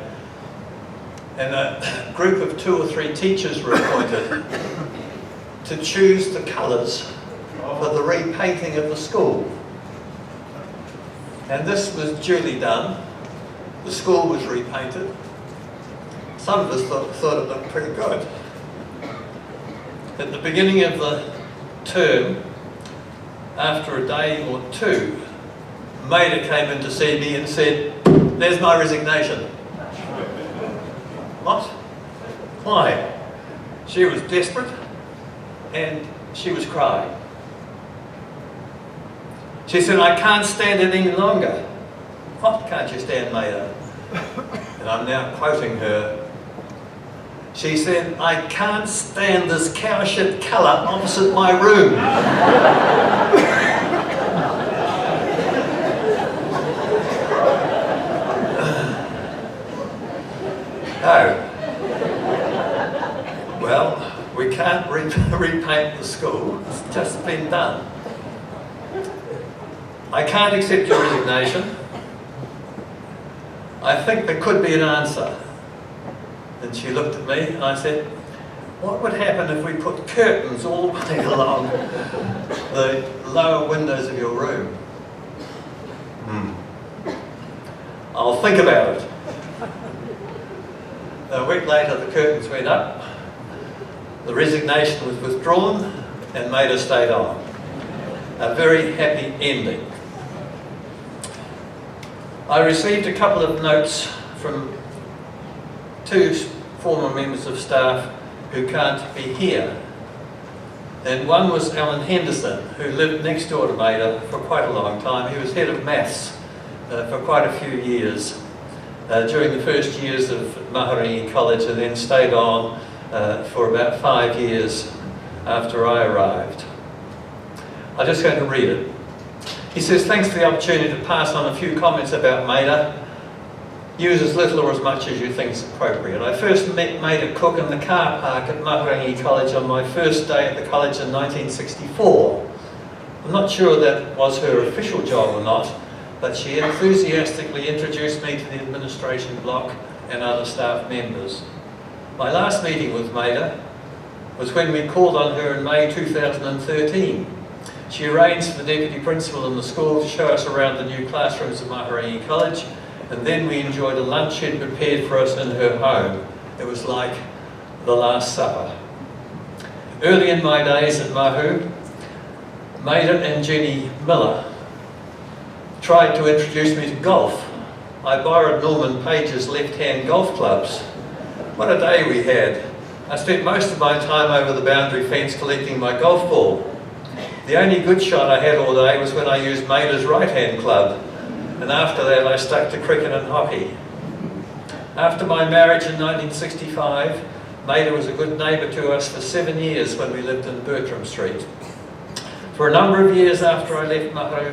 and a group of 2 or 3 teachers were appointed to choose the colours for the repainting of the school. And this was duly done. The school was repainted. Some of us thought it looked pretty good. At the beginning of the term, after a day or 2, Maida came in to see me and said, there's my resignation. What? Why? She was desperate and she was crying. She said, I can't stand it any longer. What can't you stand, Maida? And I'm now quoting her. She said, I can't stand this cow-shit colour opposite my room. No. Well, we can't repaint the school. It's just been done. I can't accept your resignation. I think there could be an answer. And she looked at me and I said, what would happen if we put curtains all the way along the lower windows of your room? I'll think about it. A week later the curtains went up, the resignation was withdrawn and Maida stayed on. A very happy ending. I received a couple of notes from 2 former members of staff who can't be here. And one was Alan Henderson, who lived next door to Maida for quite a long time. He was head of maths for quite a few years during the first years of Maharangi College, and then stayed on for about 5 years after I arrived. I'm just going to read it. He says, "Thanks for the opportunity to pass on a few comments about Maida. Use as little or as much as you think is appropriate. I first met Maida Cook in the car park at Maharangi College on my first day at the college in 1964. I'm not sure that was her official job or not, but she enthusiastically introduced me to the administration block and other staff members. My last meeting with Maida was when we called on her in May 2013. She arranged for the deputy principal in the school to show us around the new classrooms at Maharangi College, and then we enjoyed a lunch she'd prepared for us in her home. It was like the Last Supper. Early in my days at Mahu, Maida and Jenny Miller tried to introduce me to golf. I borrowed Norman Page's left-hand golf clubs. What a day we had. I spent most of my time over the boundary fence collecting my golf ball. The only good shot I had all day was when I used Maida's right-hand club, and after that I stuck to cricket and hockey. After my marriage in 1965, Maida was a good neighbour to us for 7 years when we lived in Bertram Street. For a number of years after I left Mahu,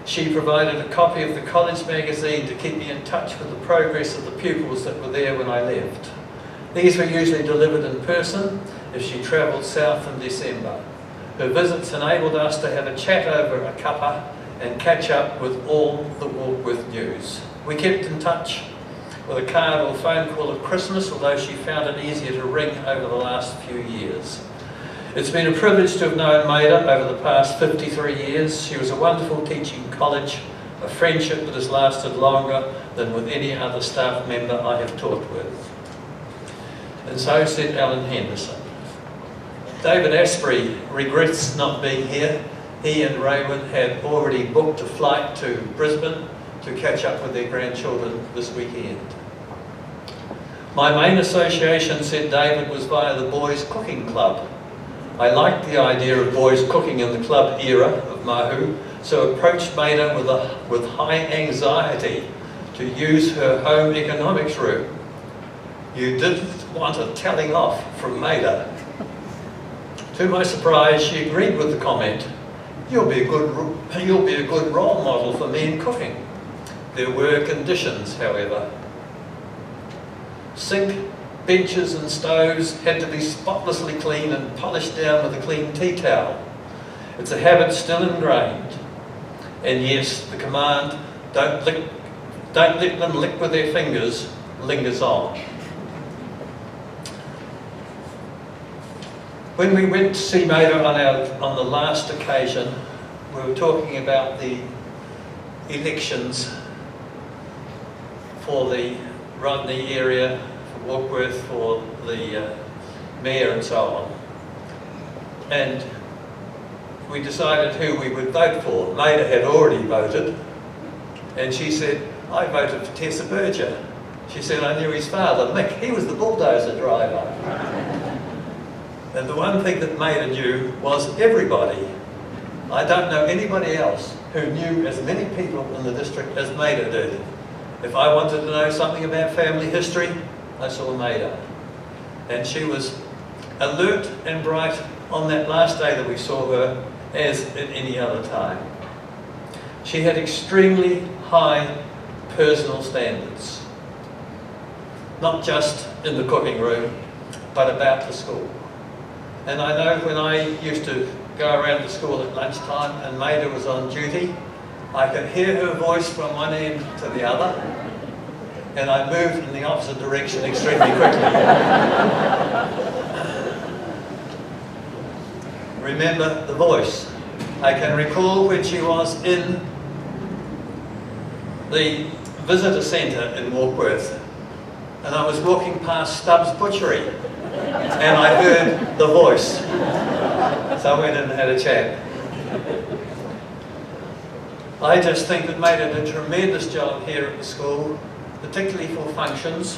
she provided a copy of the college magazine to keep me in touch with the progress of the pupils that were there when I left. These were usually delivered in person if she travelled south in December. Her visits enabled us to have a chat over a cuppa and catch up with all the Warkworth news. We kept in touch with a card or phone call at Christmas, although she found it easier to ring over the last few years. It's been a privilege to have known Maida over the past 53 years. She was a wonderful teaching college, a friendship that has lasted longer than with any other staff member I have taught with." And so said Alan Henderson. David Asprey regrets not being here. He and Raywin had already booked a flight to Brisbane to catch up with their grandchildren this weekend. "My main association," said David, "was via the Boys Cooking Club. I liked the idea of boys cooking in the club era of Mahu, so approached Maida with high anxiety to use her home economics room. You didn't want a telling off from Maida. To my surprise, she agreed with the comment. You'll be a good role model for me in cooking." There were conditions, however. Sink, benches and stoves had to be spotlessly clean and polished down with a clean tea towel. It's a habit still ingrained. And yes, the command, don't let them lick with their fingers, lingers on. When we went to see Maida on the last occasion, we were talking about the elections for the Rodney area, for Warkworth, for the mayor and so on. And we decided who we would vote for. Maida had already voted, and she said, "I voted for Tessa Berger." She said, "I knew his father, Mick. He was the bulldozer driver." And the one thing that Maida knew was everybody. I don't know anybody else who knew as many people in the district as Maida did. If I wanted to know something about family history, I saw Maida. And she was alert and bright on that last day that we saw her as at any other time. She had extremely high personal standards, not just in the cooking room, but about the school. And I know when I used to go around the school at lunchtime and Maida was on duty, I could hear her voice from one end to the other, and I moved in the opposite direction extremely quickly. Remember the voice. I can recall when she was in the visitor centre in Warkworth, and I was walking past Stubbs Butchery, and I heard the voice. So I went in and had a chat. I just think that Maida did a tremendous job here at the school, particularly for functions.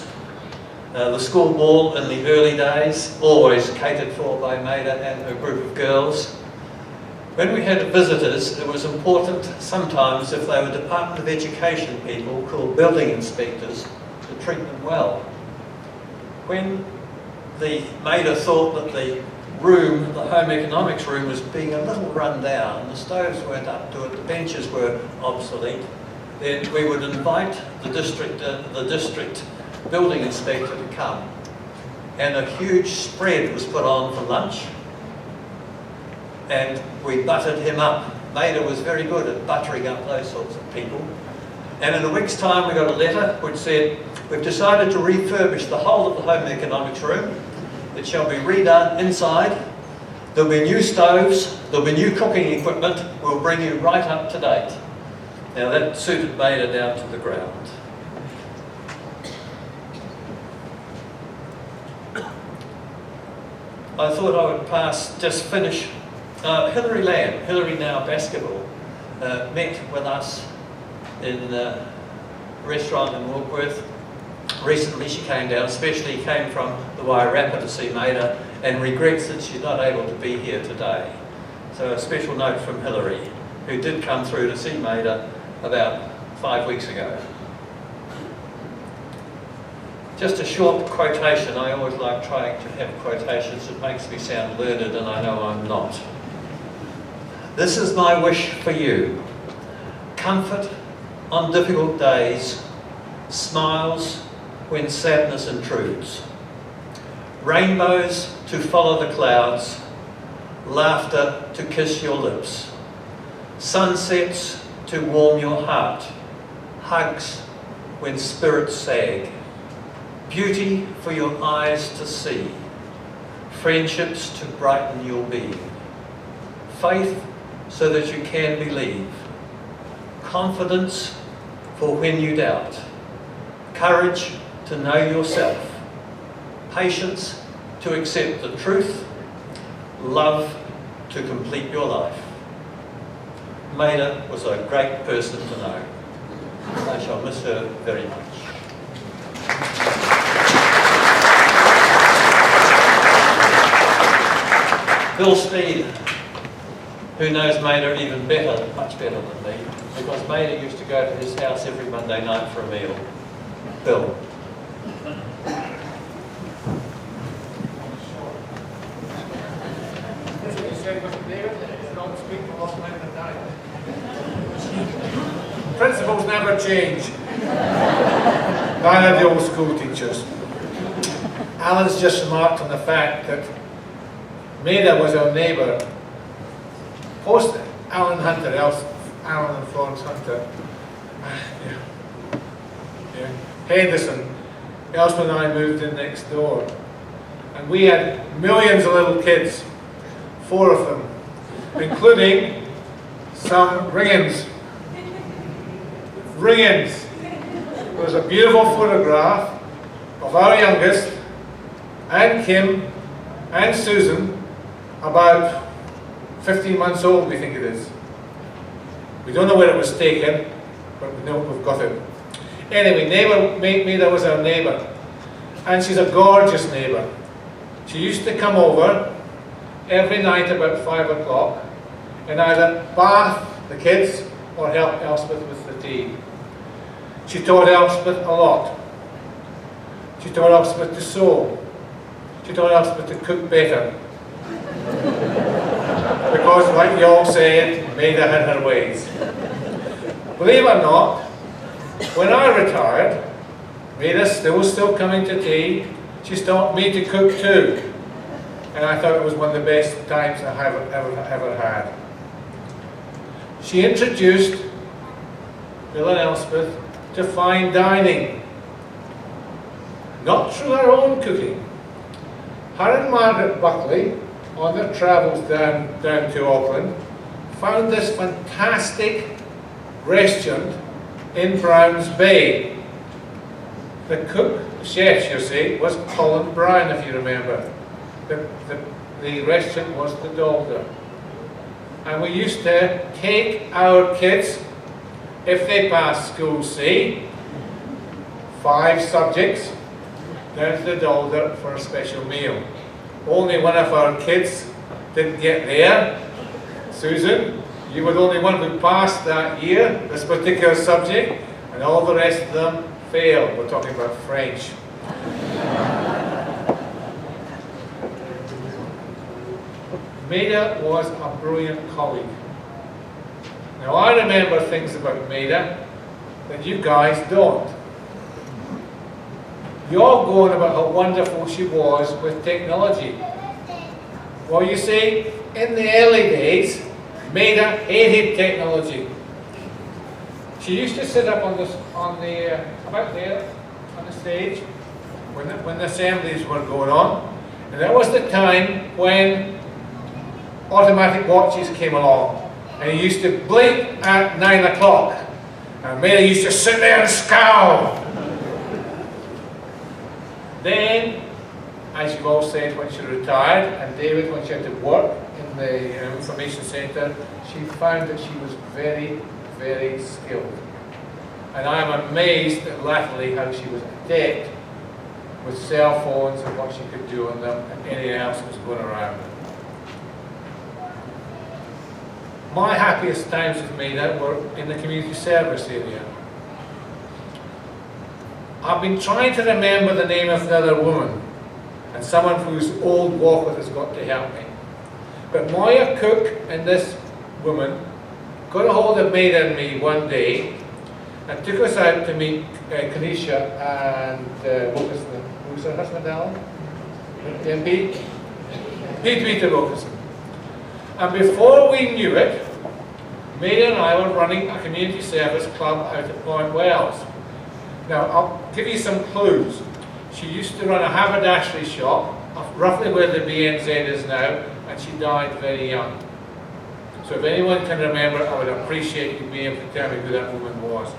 The school ball in the early days, always catered for by Maida and her group of girls. When we had visitors, it was important sometimes, if they were Department of Education people called building inspectors, to treat them well. When the Maida thought that the room, the home economics room, was being a little run down, the stoves weren't up to it, the benches were obsolete, then we would invite the district building inspector to come. And a huge spread was put on for lunch, and we buttered him up. Maida was very good at buttering up those sorts of people. And in a week's time we got a letter which said, we've decided to refurbish the whole of the home economics room. It shall be redone inside. There'll be new stoves, there'll be new cooking equipment. We'll bring you right up to date. Now that suited Maida down to the ground. I thought I would finish. Hilary Lamb, Hilary now basketball, met with us in a restaurant in Warkworth. Recently she came down, especially came from the Wairarapa to see Maida, and regrets that she's not able to be here today. So a special note from Hilary, who did come through to see Maida about 5 weeks ago. Just a short quotation. I always like trying to have quotations. It makes me sound learned, and I know I'm not. This is my wish for you. Comfort on difficult days, smiles when sadness intrudes, rainbows to follow the clouds, laughter to kiss your lips, sunsets to warm your heart, hugs when spirits sag, beauty for your eyes to see, friendships to brighten your being, faith so that you can believe, confidence for when you doubt, courage to know yourself, patience to accept the truth, love to complete your life. Maida was a great person to know. I shall miss her very much. Bill Speed, who knows Maida even better, much better than me, because Maida used to go to his house every Monday night for a meal. Bill. Principles never change. Neither the old school teachers. Alan's just remarked on the fact that Maida was our neighbour. Post Alan Hunter, Alan and Florence Hunter, Henderson, Elspeth and I moved in next door. And we had millions of little kids, 4 of them, including some ring-ins. Ring-ins. There was a beautiful photograph of our youngest, and Kim, and Susan, about 15 months old, we think it is. We don't know where it was taken, but we know we've got it. Anyway, Maida was our neighbour, and she's a gorgeous neighbour. She used to come over every night about 5 o'clock and either bath the kids or help Elspeth with the tea. She taught Elspeth a lot. She taught Elspeth to sew. She taught Elspeth to cook better. Because, like you all said, Maida had her ways. Believe it or not, when I retired, Maida was still coming to tea. She taught me to cook too. And I thought it was one of the best times I have ever had. She introduced Bill and Elspeth to fine dining. Not through her own cooking. Her and Margaret Buckley, on their travels down to Auckland, found this fantastic restaurant in Browns Bay. The cook, the chef, you see, was Colin Brown, if you remember. The restaurant was the Dolder. And we used to take our kids, if they passed school C, 5 subjects, down to the Dalder for a special meal. Only one of our kids didn't get there. Susan, you were the only one who passed that year, this particular subject, and all the rest of them failed. We're talking about French. Maida was a brilliant colleague. Now I remember things about Maida that you guys don't. You're going about how wonderful she was with technology. Well, you see, in the early days, Maida hated technology. She used to sit up about there on the stage when the assemblies were going on, and that was the time when automatic watches came along, and he used to blink at 9 o'clock, and Maida used to sit there and scowl. Then, as you've all said, when she retired, and David, when she had to work in the information centre, she found that she was very, very skilled. And I'm amazed at latterly how she was adept with cell phones and what she could do on them and anything else that was going around. My happiest times with Maida were in the community service area. I've been trying to remember the name of the other woman, and someone whose old walker has got to help me. But Maida Cook and this woman got a hold of Maida and me one day and took us out to meet Kanisha and Wilkinson. Who's her husband, Alan? The MP? Peter Wilkinson. And before we knew it, Maida and I were running a community service club out at Point Wells. Now, I'll give you some clues. She used to run a haberdashery shop, roughly where the BNZ is now, and she died very young. So if anyone can remember, I would appreciate you being able to tell me who that woman was.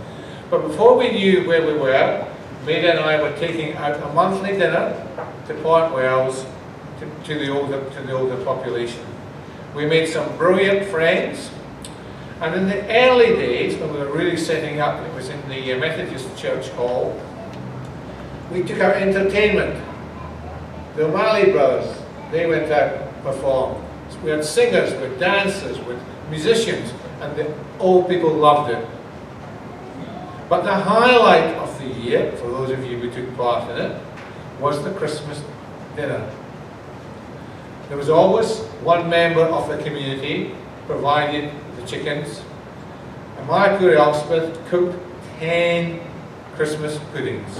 But before we knew where we were, Maida and I were taking out a monthly dinner to Point Wells to the older population. We made some brilliant friends. And in the early days, when we were really setting up, it was in the Methodist Church Hall, we took out entertainment. The O'Malley brothers, they went out and performed. So we had singers, with dancers, with musicians, and the old people loved it. But the highlight of the year, for those of you who took part in it, was the Christmas dinner. There was always one member of the community provided the chickens, and my poor Elspeth cooked 10 Christmas puddings,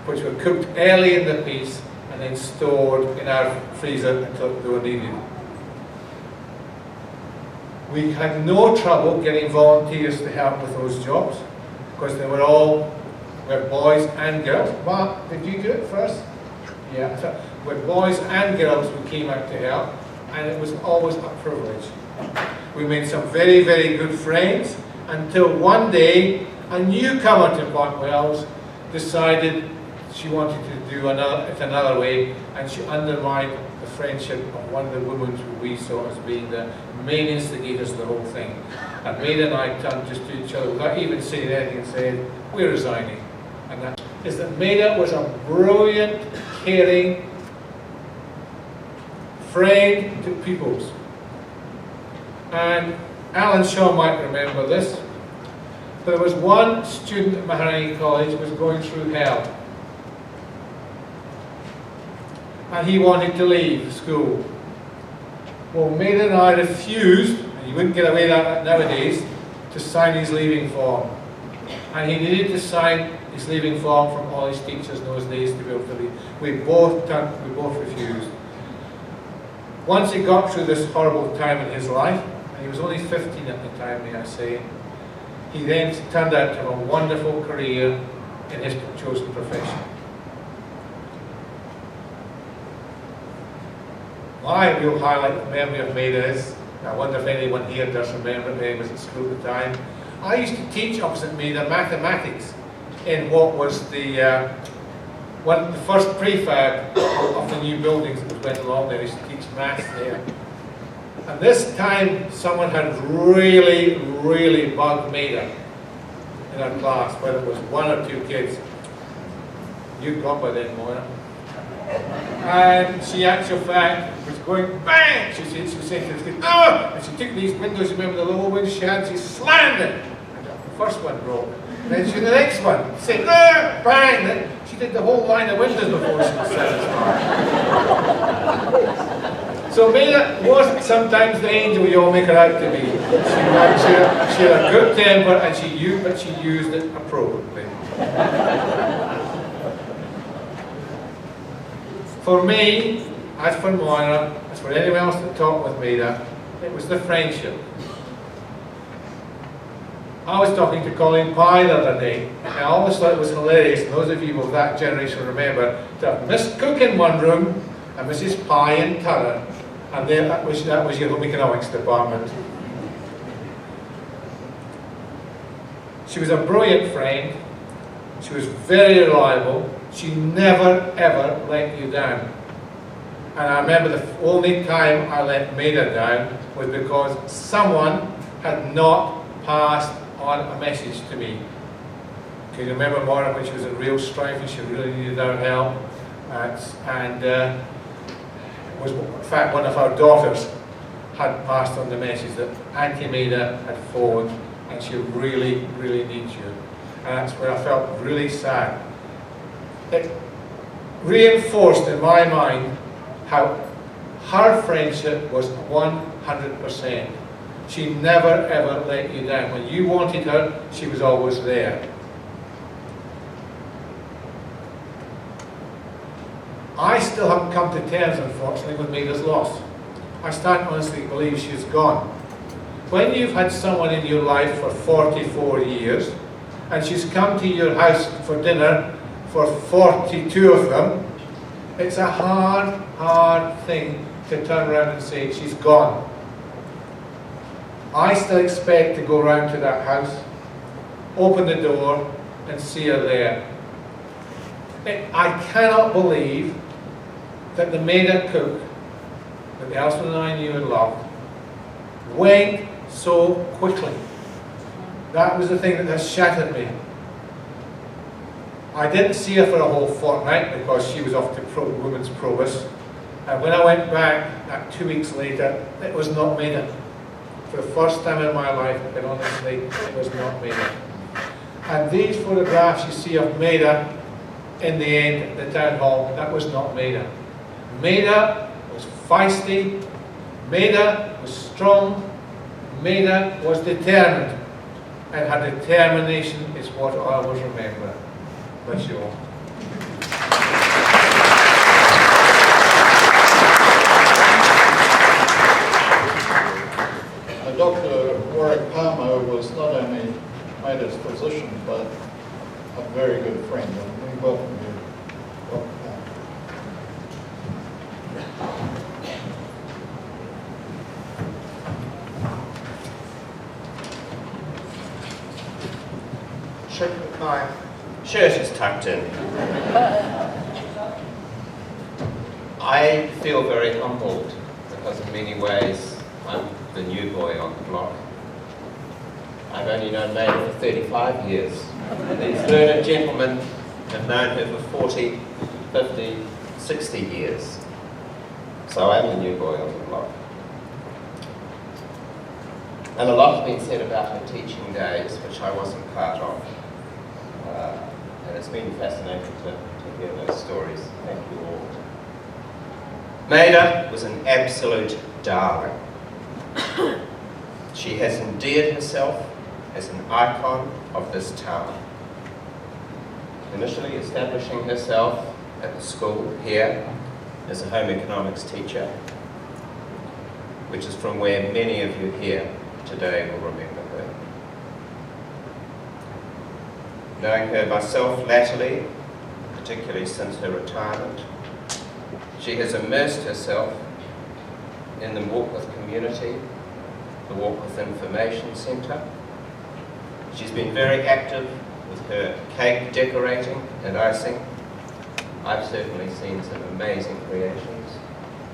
which were cooked early in the piece and then stored in our freezer until they were needed. We had no trouble getting volunteers to help with those jobs, because they were all boys and girls. Mark, did you do it first? Yeah, with boys and girls who came out to help, and it was always a privilege. We made some very, very good friends until one day a newcomer to Point Wells decided she wanted to do it another way, and she undermined the friendship of one of the women who we saw as being the main instigators of the whole thing. And Maida and I turned just to each other without even saying anything and said, "We're resigning." And that is that Maida was a brilliant, caring friend to peoples. And Alan Shaw might remember this. There was one student at Maharangi College who was going through hell. And he wanted to leave school. Well, Maida and I refused, and you wouldn't get away with that nowadays, to sign his leaving form. And he needed to sign his leaving form from all his teachers in those days to be able to leave. We both refused. Once he got through this horrible time in his life, and he was only 15 at the time, may I say, he then turned out to have a wonderful career in his chosen profession. My real highlight of memory of Maida is, I wonder if anyone here does remember when he was at school at the time, I used to teach opposite Maida mathematics in what was the first prefab of the new buildings that went along there. I used to teach maths there. And this time someone had really, really bugged Maida in our class, whether it was one or two kids. You'd gone by then, Moira. And she, actual fact, was going bang! She said to this kid, oh! And she took these windows, remember the little windows she had, she slammed it. And the first one broke. And then she did the next one, said, oh! Bang! Then she did the whole line of windows before she was satisfied. So Maida wasn't sometimes the angel you all make her out to be. She had a good temper, and she used it appropriately. For me, as for Moira, as for anyone else that talked with Maida, it was the friendship. I was talking to Colin Pye the other day, and I always thought it was hilarious, and those of you of that generation remember, to have Miss Cook in one room and Mrs. Pye in t'other, and then that was your home economics department. She was a brilliant friend. She was very reliable. She never ever let you down. And I remember the only time I let Maida down was because someone had not passed on a message to me. Can you remember Maura when she was in real strife and she really needed our help? And was in fact one of our daughters had passed on the message that Auntie Maida had phoned and she really, really needs you. And that's where I felt really sad. It reinforced in my mind how her friendship was 100%. She never ever let you down. When you wanted her, she was always there. I still haven't come to terms, unfortunately, with Maida's loss. I start honestly to believe she's gone. When you've had someone in your life for 44 years, and she's come to your house for dinner for 42 of them, it's a hard, hard thing to turn around and say she's gone. I still expect to go round to that house, open the door, and see her there. I cannot believe that the Maida Cook that Elspeth and I knew and loved went so quickly. That was the thing that has shattered me. I didn't see her for a whole fortnight because she was off to Women's Probus. And when I went back 2 weeks later, it was not Maida. For the first time in my life, and honestly, it was not Maida. And these photographs you see of Maida in the end at the town hall, that was not Maida. Maida was feisty, Maida was strong, Maida was determined, and her determination is what I always remember. Bless you all. Dr. Warwick Palmer was not only Maida's physician, but a very good friend, and we welcome you, Dr. Palmer. My shirt is tucked in. I feel very humbled because in many ways I'm the new boy on the block. I've only known Maida for 35 years. These learned gentlemen have known her for 40, 50, 60 years. So I'm the new boy on the block. And a lot has been said about her teaching days, which I wasn't part of. And it's been fascinating to hear those stories. Thank you all. Maida was an absolute darling. She has endeared herself as an icon of this town. Initially establishing herself at the school here as a home economics teacher, which is from where many of you here today will remember her. Knowing her myself latterly, particularly since her retirement, she has immersed herself in the Walk With community, the Walk With Information Centre. She's been very active with her cake decorating and icing. I've certainly seen some amazing creations,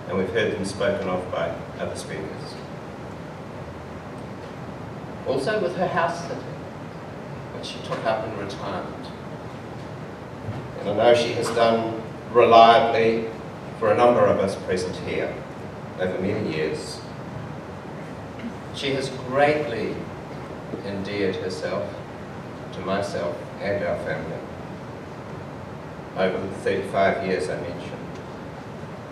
and we've heard them spoken of by other speakers. Also with her house sitting, which she took up in retirement. And I know she has done reliably for a number of us present here over many years. She has greatly endeared herself to myself and our family over the 35 years I mentioned.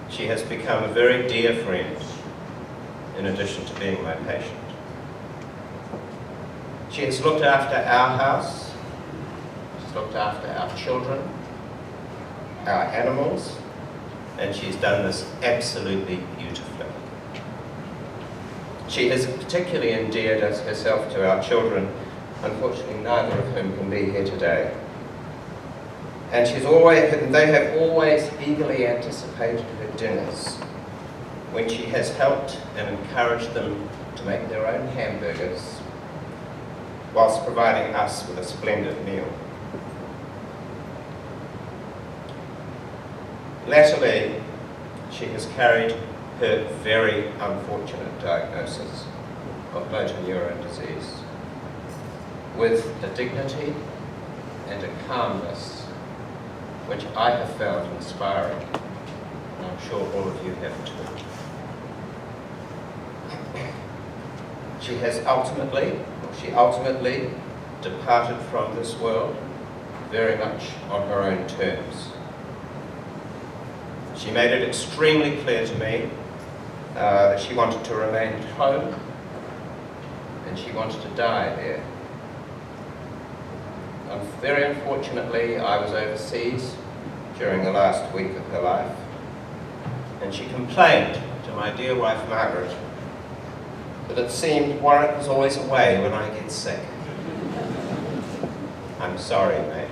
She has become a very dear friend in addition to being my patient. She has looked after our house, she's looked after our children, our animals, and she's done this absolutely beautifully. She has particularly endeared herself to our children, unfortunately neither of whom can be here today. And they have always eagerly anticipated her dinners when she has helped and encouraged them to make their own hamburgers whilst providing us with a splendid meal. Latterly, she has carried her very unfortunate diagnosis of motor neuron disease with a dignity and a calmness which I have found inspiring, and I'm sure all of you have too. She ultimately departed from this world very much on her own terms. She made it extremely clear to me that she wanted to remain at home and she wanted to die there. Very unfortunately, I was overseas during the last week of her life, and she complained to my dear wife Margaret that it seemed Warwick was always away when I get sick. I'm sorry, mate.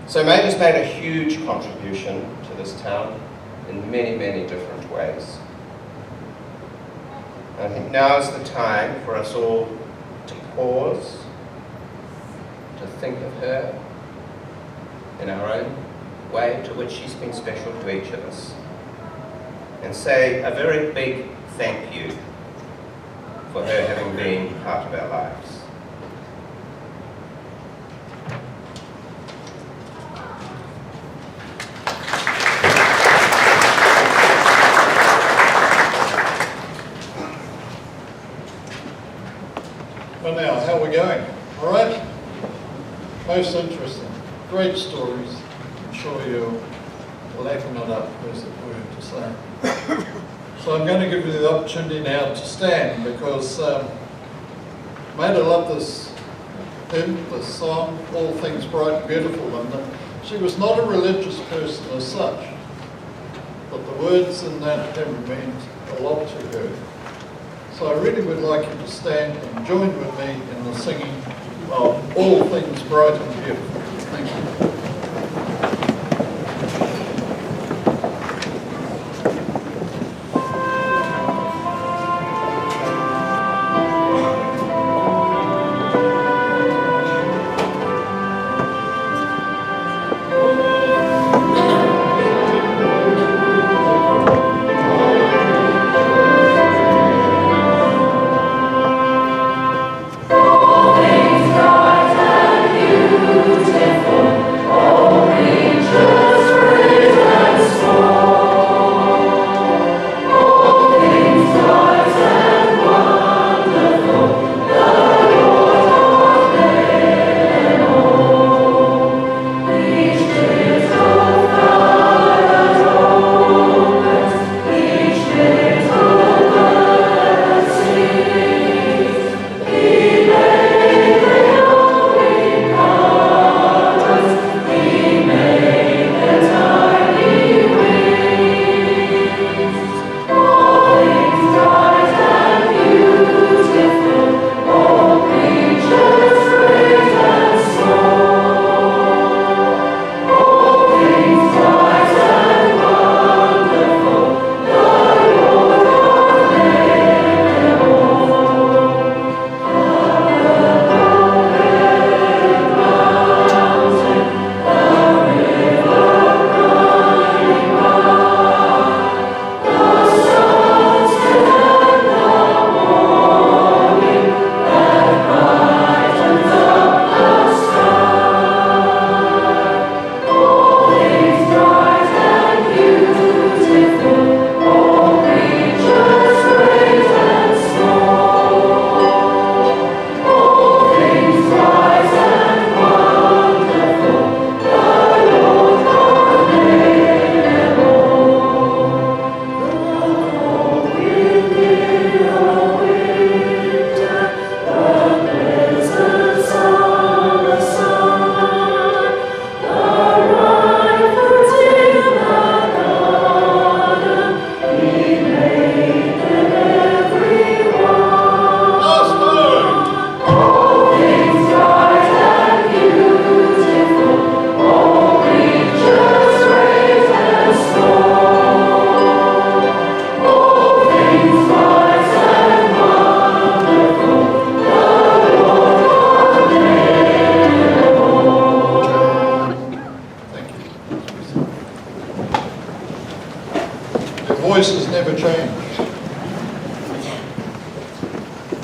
So Maida's made a huge contribution to this town in many, many different ways. And I think now is the time for us all to pause, to think of her in our own way to which she's been special to each of us, and say a very big thank you for her having been part of our lives. Well now, how are we going? All right? Most interesting. Great stories. I'm sure you're lapping it up, as it were to say. So I'm going to give you the opportunity now to stand, because Maida loved this hymn, this song, All Things Bright and Beautiful, and she was not a religious person as such, but the words in that hymn meant a lot to her. So I really would like you to stand and join with me in the singing of All Things Bright and Beautiful. Thank you. All things bright and beautiful.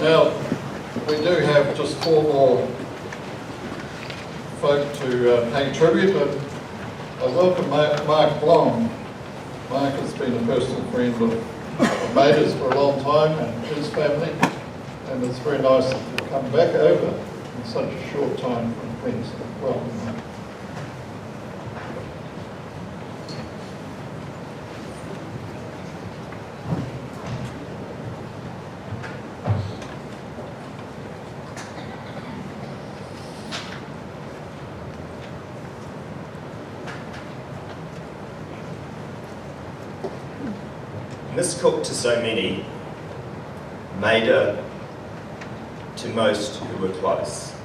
Now, we do have just 4 more folk to pay tribute, and I welcome Mark Blom. Mark has been a personal friend of Maida's for a long time and his family, and it's very nice that you've come back over in such a short time from Queensland. Welcome, Mark. Miss Cook to so many, Maida to most who were close.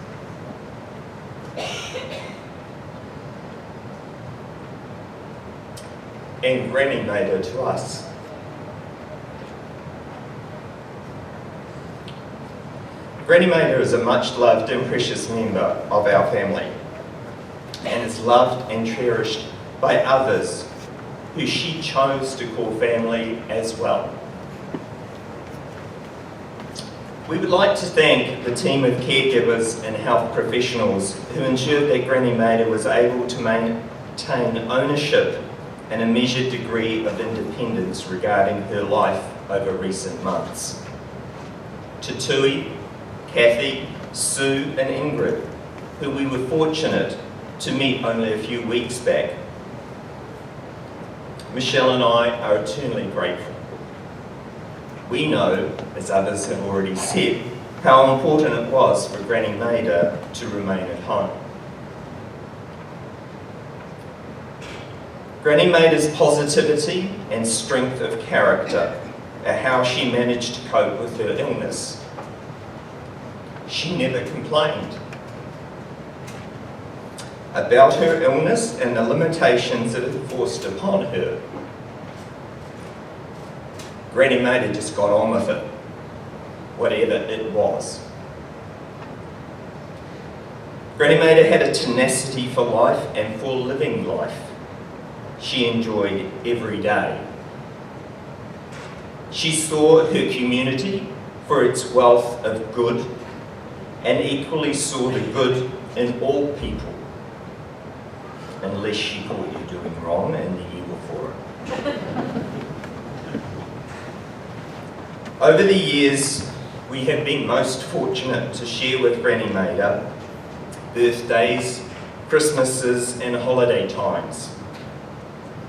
And Granny Maida to us. Granny Maida is a much loved and precious member of our family, and is loved and cherished by others who she chose to call family as well. We would like to thank the team of caregivers and health professionals who ensured that Granny Maida was able to maintain ownership and a measured degree of independence regarding her life over recent months. To Tui, Kathy, Sue and Ingrid, who we were fortunate to meet only a few weeks back. Michelle and I are eternally grateful. We know, as others have already said, how important it was for Granny Maida to remain at home. Granny Maida's positivity and strength of character are how she managed to cope with her illness. She never complained about her illness and the limitations that it forced upon her. Granny Maida just got on with it, whatever it was. Granny Maida had a tenacity for life and for living life. She enjoyed every day. She saw her community for its wealth of good, and equally saw the good in all people, unless she caught you doing wrong and the evil for it. Over the years, we have been most fortunate to share with Granny Maida birthdays, Christmases and holiday times.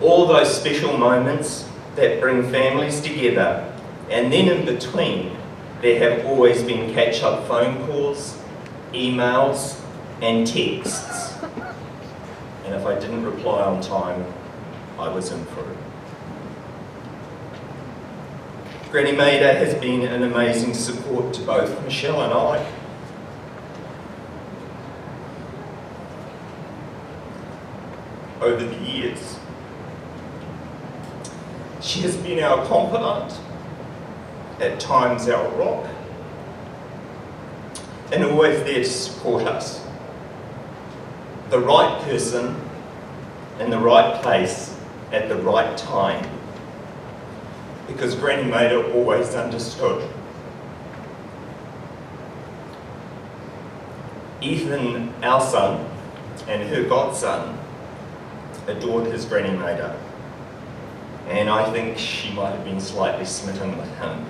All those special moments that bring families together, and then in between, there have always been catch-up phone calls, emails and texts. And if I didn't reply on time, I was in for it. Granny Maida has been an amazing support to both Michelle and I. Over the years, she has been our confidant, at times our rock, and always there to support us. The right person in the right place at the right time, because Granny Maida always understood. Ethan, our son, and her godson, adored his Granny Maida, and I think she might have been slightly smitten with him.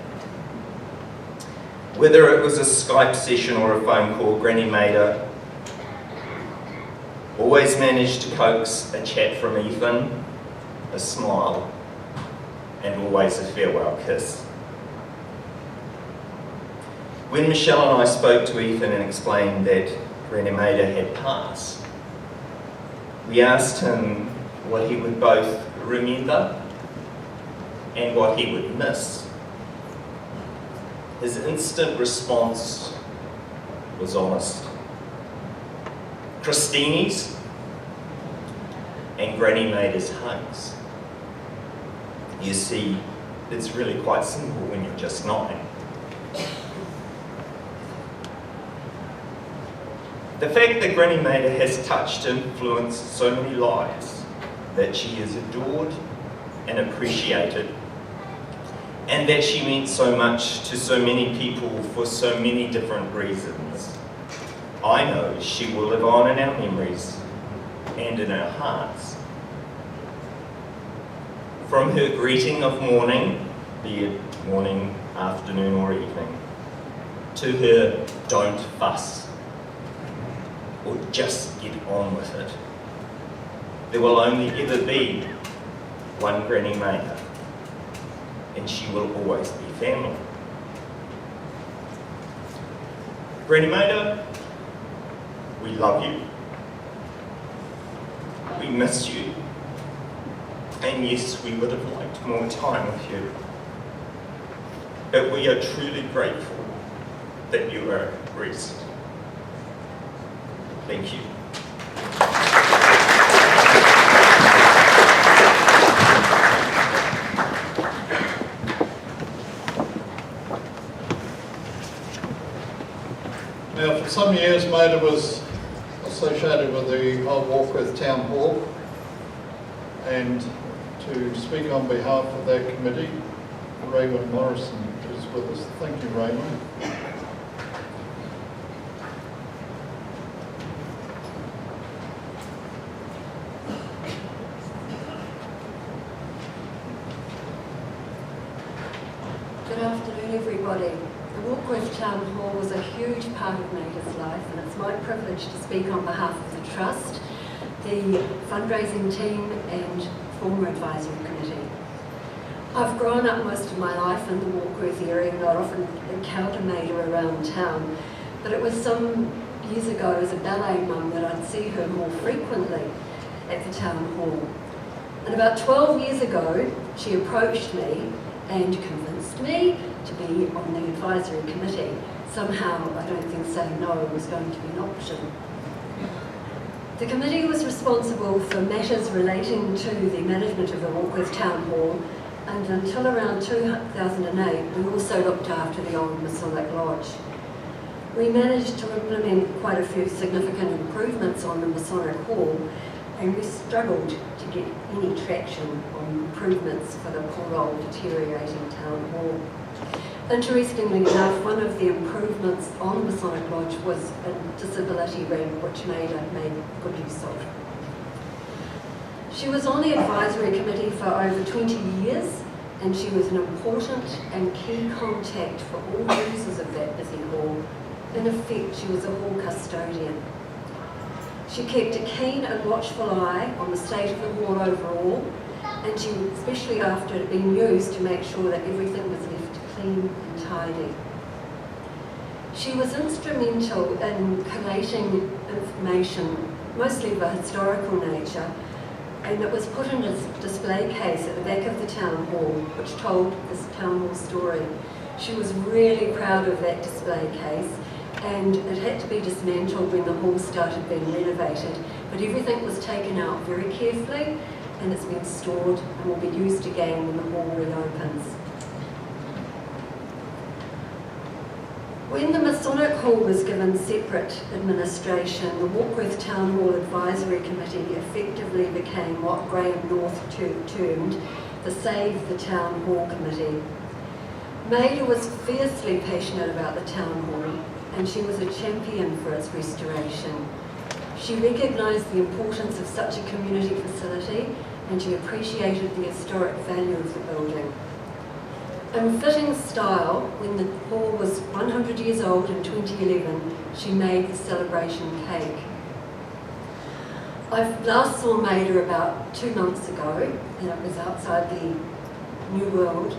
Whether it was a Skype session or a phone call, Granny Maida always managed to coax a chat from Ethan, a smile, and always a farewell kiss. When Michelle and I spoke to Ethan and explained that Granny Maida had passed, we asked him what he would both remember and what he would miss. His instant response was honest. Christini's and Granny Maida's hugs. You see, it's really quite simple when you're just 9. The fact that Granny Maida has touched and influenced so many lives, that she is adored and appreciated, and that she meant so much to so many people for so many different reasons. I know she will live on in our memories and in our hearts. From her greeting of morning, be it morning, afternoon or evening, to her don't fuss or just get on with it, there will only ever be one Granny Maida, and she will always be family. Granny Maida, we love you, we miss you, and yes, we would have liked more time with you, but we are truly grateful that you are at rest. Thank you. Now, for some years, Maida was associated with the old Warkworth Town Hall, and to speak on behalf of that committee, Raymond Morrison is with us. Thank you, Raymond. Good afternoon, everybody. The Warkworth Town Hall was a huge part of Maida's life, and it's my privilege to speak on behalf of the Trust, the fundraising team and former advisory committee. I've grown up most of my life in the Warkworth area and I'd often encounter Maida around town, but it was some years ago as a ballet mum that I'd see her more frequently at the town hall. And about 12 years ago, she approached me and convinced me to be on the advisory committee. Somehow, I don't think saying no was going to be an option. The committee was responsible for matters relating to the management of the Warkworth Town Hall, and until around 2008, we also looked after the old Masonic Lodge. We managed to implement quite a few significant improvements on the Masonic Hall, and we struggled to get any traction on improvements for the poor old deteriorating town hall. Interestingly enough, one of the improvements on the Masonic Lodge was a disability ramp which Maida made good use of. She was on the advisory committee for over 20 years, and she was an important and key contact for all users of that busy hall. In effect, she was a hall custodian. She kept a keen and watchful eye on the state of the hall overall, and she, especially after it had been used, to make sure that everything was left clean and tidy. She was instrumental in collating information, mostly of a historical nature, and it was put in a display case at the back of the town hall, which told this town hall story. She was really proud of that display case, and it had to be dismantled when the hall started being renovated, but everything was taken out very carefully, and it's been stored and will be used again when the hall reopens. When the Masonic Hall was given separate administration, the Warkworth Town Hall Advisory Committee effectively became what Graham North termed the Save the Town Hall Committee. Maida was fiercely passionate about the town hall, and she was a champion for its restoration. She recognised the importance of such a community facility, and she appreciated the historic value of the building. In fitting style, when the hall was 100 years old in 2011, she made the celebration cake. I last saw Maida about 2 months ago, and it was outside the New World,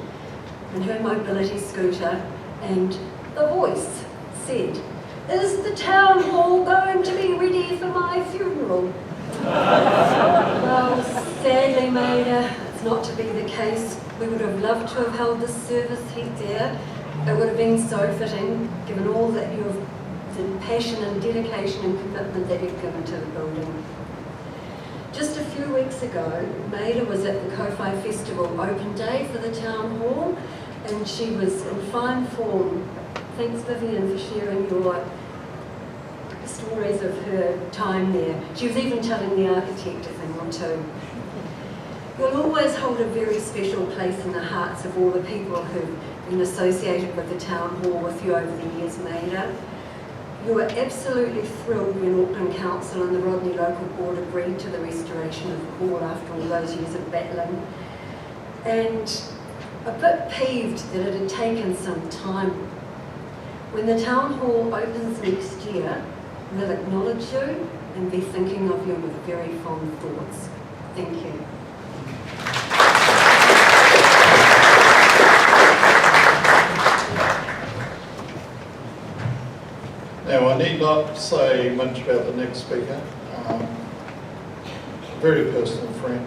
in her mobility scooter, and the voice said, "Is the town hall going to be ready for my funeral?" Well, sadly, Maida, it's not to be the case. We would have loved to have held this service there. It would have been so fitting, given all that you have, the passion and dedication and commitment that you've given to the building. Just a few weeks ago, Maida was at the Ko-Fi Festival open day for the town hall, and she was in fine form. Thanks, Vivian, for sharing your stories of her time there. She was even telling the architect a thing or two. You'll always hold a very special place in the hearts of all the people who've been associated with the Town Hall with you over the years, Maida. You were absolutely thrilled when Auckland Council and the Rodney Local Board agreed to the restoration of the hall after all those years of battling. And a bit peeved that it had taken some time. When the Town Hall opens next year, we'll acknowledge you and be thinking of you with very fond thoughts. Thank you. Now, I need not say much about the next speaker. A very personal friend,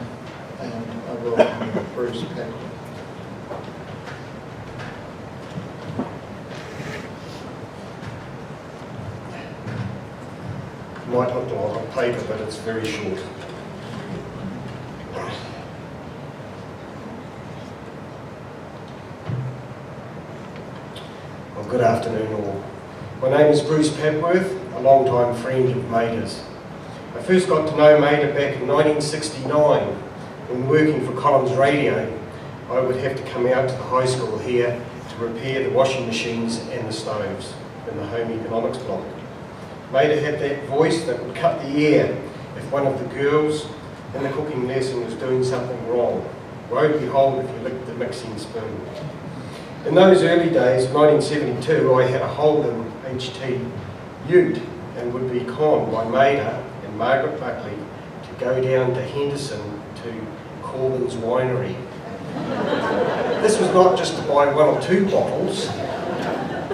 and I welcome you, Bruce Pepperworth. Might look like on paper, but it's very short. Well, good afternoon all. My name is Bruce Pepworth, a long-time friend of Maida's. I first got to know Maida back in 1969 when working for Colin's Radio. I would have to come out to the high school here to repair the washing machines and the stoves in the home economics block. Maida had that voice that would cut the air if one of the girls in the cooking lesson was doing something wrong. Woe behold if you licked the mixing spoon. In those early days, 1972, I had a Holden HT ute and would be conned by Maida and Margaret Buckley to go down to Henderson to Corbin's winery. This was not just to buy 1 or 2 bottles.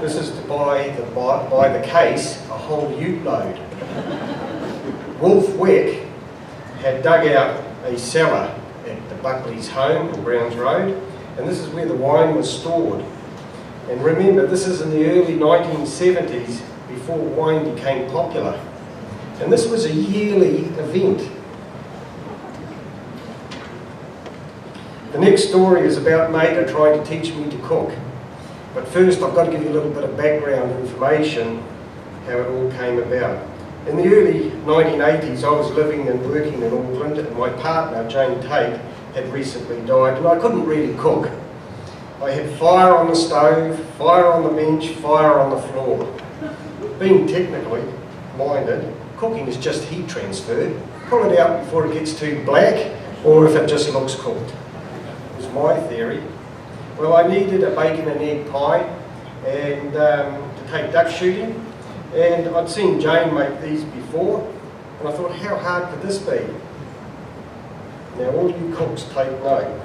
This is to buy the case, a whole ute load. Wolf Weck had dug out a cellar at the Buckley's home in Browns Road, and this is where the wine was stored. And remember, this is in the early 1970s, before wine became popular. And this was a yearly event. The next story is about Maida trying to teach me to cook. But first, I've got to give you a little bit of background information, how it all came about. In the early 1980s, I was living and working in Auckland, and my partner, Jane Tate, had recently died, and I couldn't really cook. I had fire on the stove, fire on the bench, fire on the floor. Being technically minded, cooking is just heat transfer. Pull it out before it gets too black, or if it just looks cooked. It was my theory. Well, I needed a bacon and egg pie and to take duck shooting, and I'd seen Jane make these before, and I thought, how hard could this be? Now, all you cooks take note.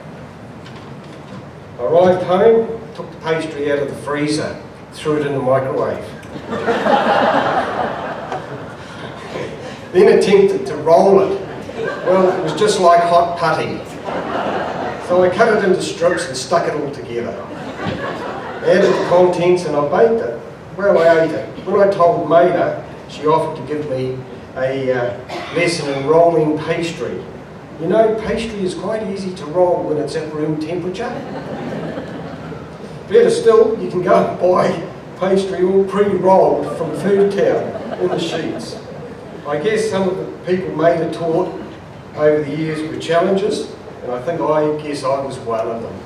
I arrived home, took the pastry out of the freezer, threw it in the microwave. Then attempted to roll it. Well, it was just like hot putty. So I cut it into strips and stuck it all together. Added the contents and I baked it. Well, I ate it. When I told Maida, she offered to give me a lesson in rolling pastry. You know, pastry is quite easy to roll when it's at room temperature. Better still, you can go and buy pastry all pre-rolled from Food Town in the sheets. I guess some of the people Maida taught over the years were challenges, and I guess I was one of them.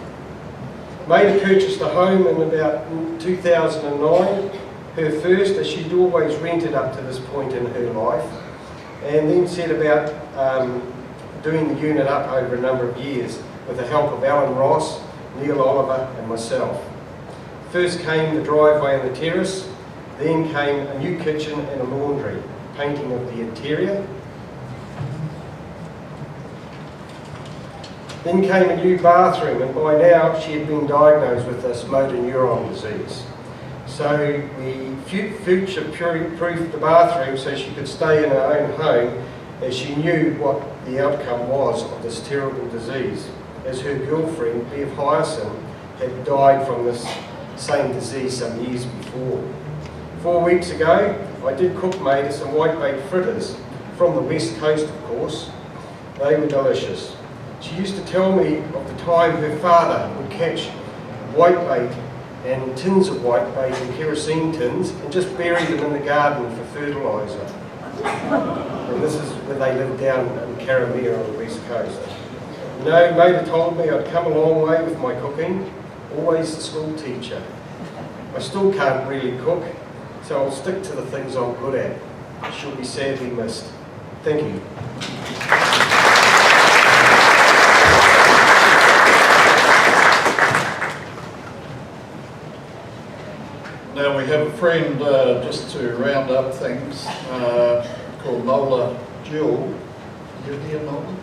Maida purchased a home in about 2009, her first, as she'd always rented up to this point in her life, and then set about doing the unit up over a number of years with the help of Alan Ross, Neil Oliver and myself. First came the driveway and the terrace, then came a new kitchen and a laundry, painting of the interior. Then came a new bathroom, and by now she had been diagnosed with this motor neuron disease. So we future-proofed the bathroom so she could stay in her own home, as she knew what the outcome was of this terrible disease, as her girlfriend, Bev Hyacinth, had died from this same disease some years before. 4 weeks ago, I did cook Maida some whitebait fritters, from the west coast of course. They were delicious. She used to tell me of the time her father would catch whitebait and tins of whitebait in kerosene tins and just bury them in the garden for fertiliser. And this is where they lived down in Karamea on the west coast. You know, Maida told me I'd come a long way with my cooking, always the school teacher. I still can't really cook, so I'll stick to the things I'm good at. She'll be sadly missed. Thank you. Now we have a friend, just to round up things, called Nola Jewell. You here, Nola?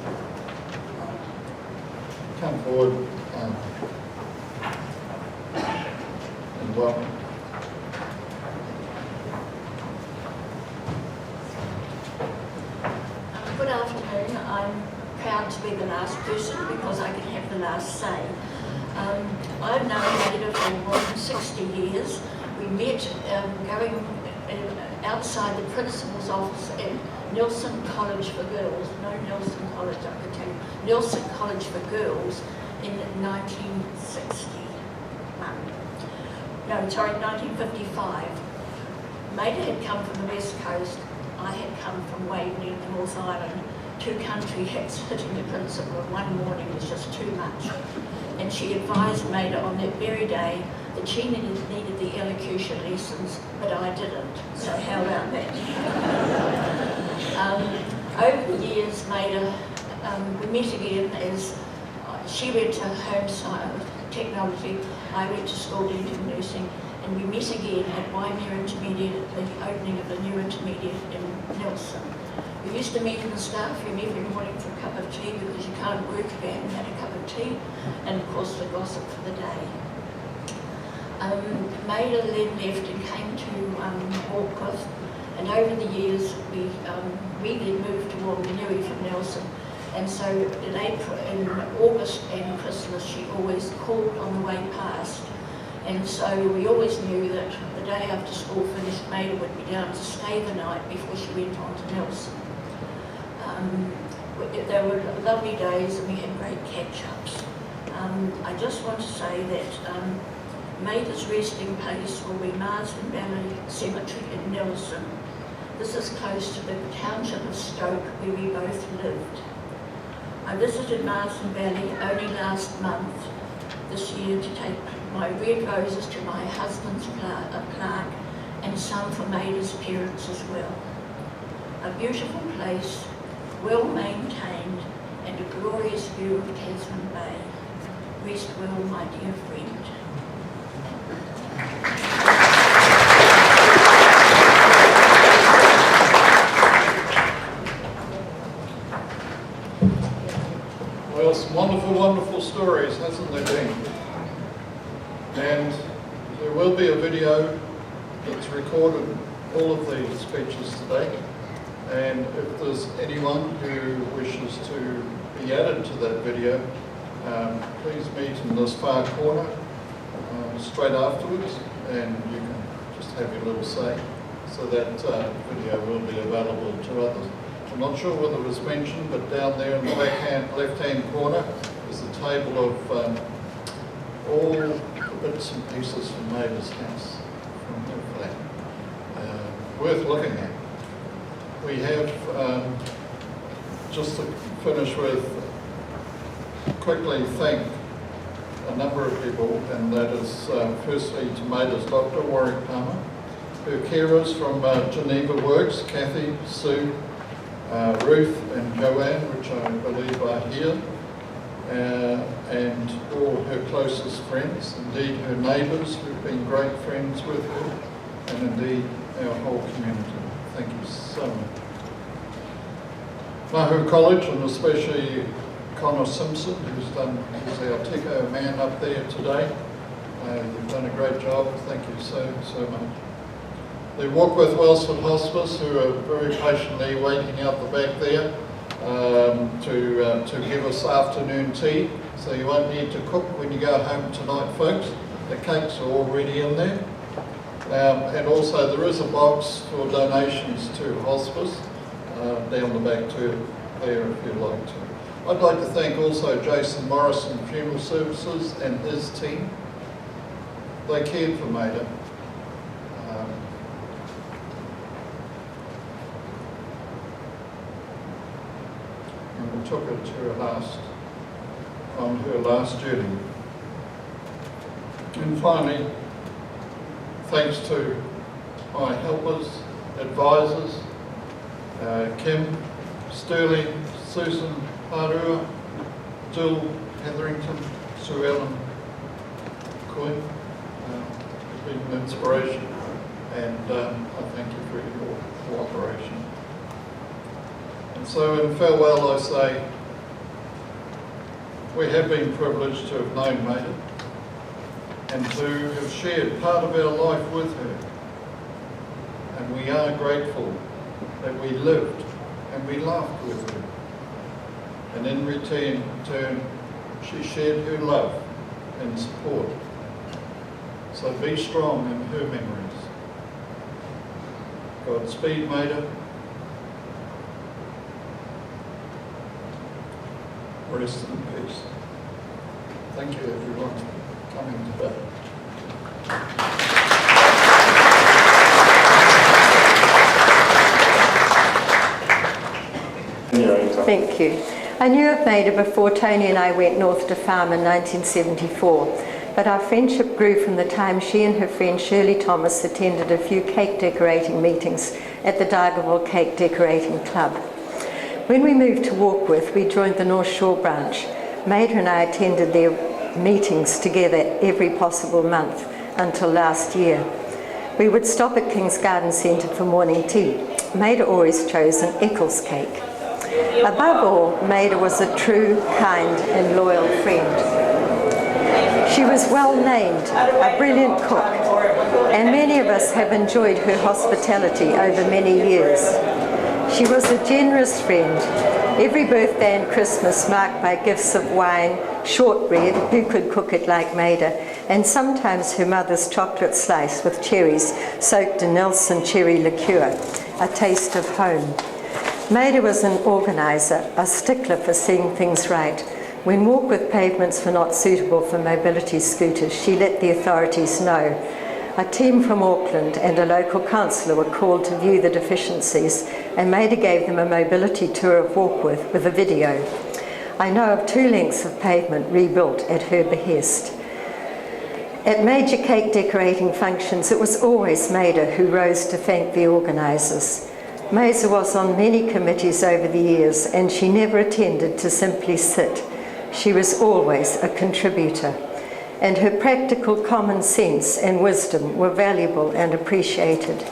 Come forward and welcome. Good afternoon. I'm proud to be the last person because I can have the last say. I've known Maida for more than 60 years. We met going outside the principal's office at Nelson College for Girls. No, Nelson College, I can tell you. Nelson College for Girls in 1961. No, sorry, 1955. Maida had come from the West Coast. I had come from Waveney, North Island. 2 country hats hitting the principal one morning was just too much. And she advised Maida on that very day that she needed the elocution lessons, but I didn't. So how about that? Over the years, Maida, we met again as she went to home science, technology, I went to school dental nursing, and we met again at Waimea Intermediate at the opening of the new intermediate in Nelson. We used to meet in the staff room every morning for a cup of tea because you can't work if you haven't had a cup of tea, and of course the gossip for the day. Maida then left and came to Warkworth, and over the years we then moved to Wanganui from Nelson, and so in August and Christmas she always called on the way past, and so we always knew that the day after school finished Maida would be down to stay the night before she went on to Nelson. They were lovely days and we had great catch-ups. I just want to say that Maida's resting place will be Marsden Valley Cemetery in Nelson. This is close to the township of Stoke where we both lived. I visited Marsden Valley only last month this year to take my red roses to my husband's plaque and some for Maida's parents as well. A beautiful place, well maintained, and a glorious view of Tasman Bay. Rest well, my dear friend. Well, some wonderful, wonderful stories, hasn't there been? And there will be a video that's recorded all of these speeches today. And if there's anyone who wishes to be added to that video, please meet in this far corner straight afterwards, and you can just have your little say. So that video will be available to others. I'm not sure whether it was mentioned, but down there in the left-hand corner is a table of all the bits and pieces from Maida's house, from her flat. Worth looking at. We have, just to finish with, quickly thank a number of people, and that is firstly to Maida's doctor, Warwick Palmer, her carers from Geneva Works, Kathy, Sue, Ruth and Joanne, which I believe are here, and all her closest friends, indeed her neighbours who've been great friends with her, and indeed our whole community. Thank you so much. Mahu College, and especially Connor Simpson, who's our Tico man up there today. You've done a great job. Thank you so much. The Warkworth Wellsford Hospice, who are very patiently waiting out the back there to give us afternoon tea, so you won't need to cook when you go home tonight, folks. The cakes are already in there. And also there is a box for donations to hospice down the back too, there if you'd like to. I'd like to thank also Jason Morrison Funeral Services and his team. They cared for Maida. And we took her to her last on her last journey. And finally, thanks to my helpers, advisors, Kim, Sterling, Susan Harua, Jill Hetherington, Sue Ellen Coyne, has been an inspiration, and I thank you for your cooperation. And so in farewell I say, we have been privileged to have known Maida and to have shared part of our life with her. And we are grateful that we lived and we laughed with her. And in return, she shared her love and support. So be strong in her memories. Godspeed, Maida. Rest in peace. Thank you, everyone, for coming today. Thank you. I knew of Maida before Tony and I went north to farm in 1974, but our friendship grew from the time she and her friend Shirley Thomas attended a few cake decorating meetings at the Dargaville Cake Decorating Club. When we moved to Warkworth, we joined the North Shore branch. Maida and I attended their meetings together every possible month until last year. We would stop at King's Garden Centre for morning tea. Maida always chose an Eccles cake. Above all, Maida was a true, kind and loyal friend. She was well named, a brilliant cook, and many of us have enjoyed her hospitality over many years. She was a generous friend. Every birthday and Christmas marked by gifts of wine, shortbread, who could cook it like Maida, and sometimes her mother's chocolate slice with cherries soaked in Nelson cherry liqueur, a taste of home. Maida was an organiser, a stickler for seeing things right. When Warkworth pavements were not suitable for mobility scooters, she let the authorities know. A team from Auckland and a local councillor were called to view the deficiencies, and Maida gave them a mobility tour of Warkworth with a video. I know of 2 lengths of pavement rebuilt at her behest. At major cake decorating functions, it was always Maida who rose to thank the organisers. Maida was on many committees over the years, and she never attended to simply sit. She was always a contributor, and her practical common sense and wisdom were valuable and appreciated.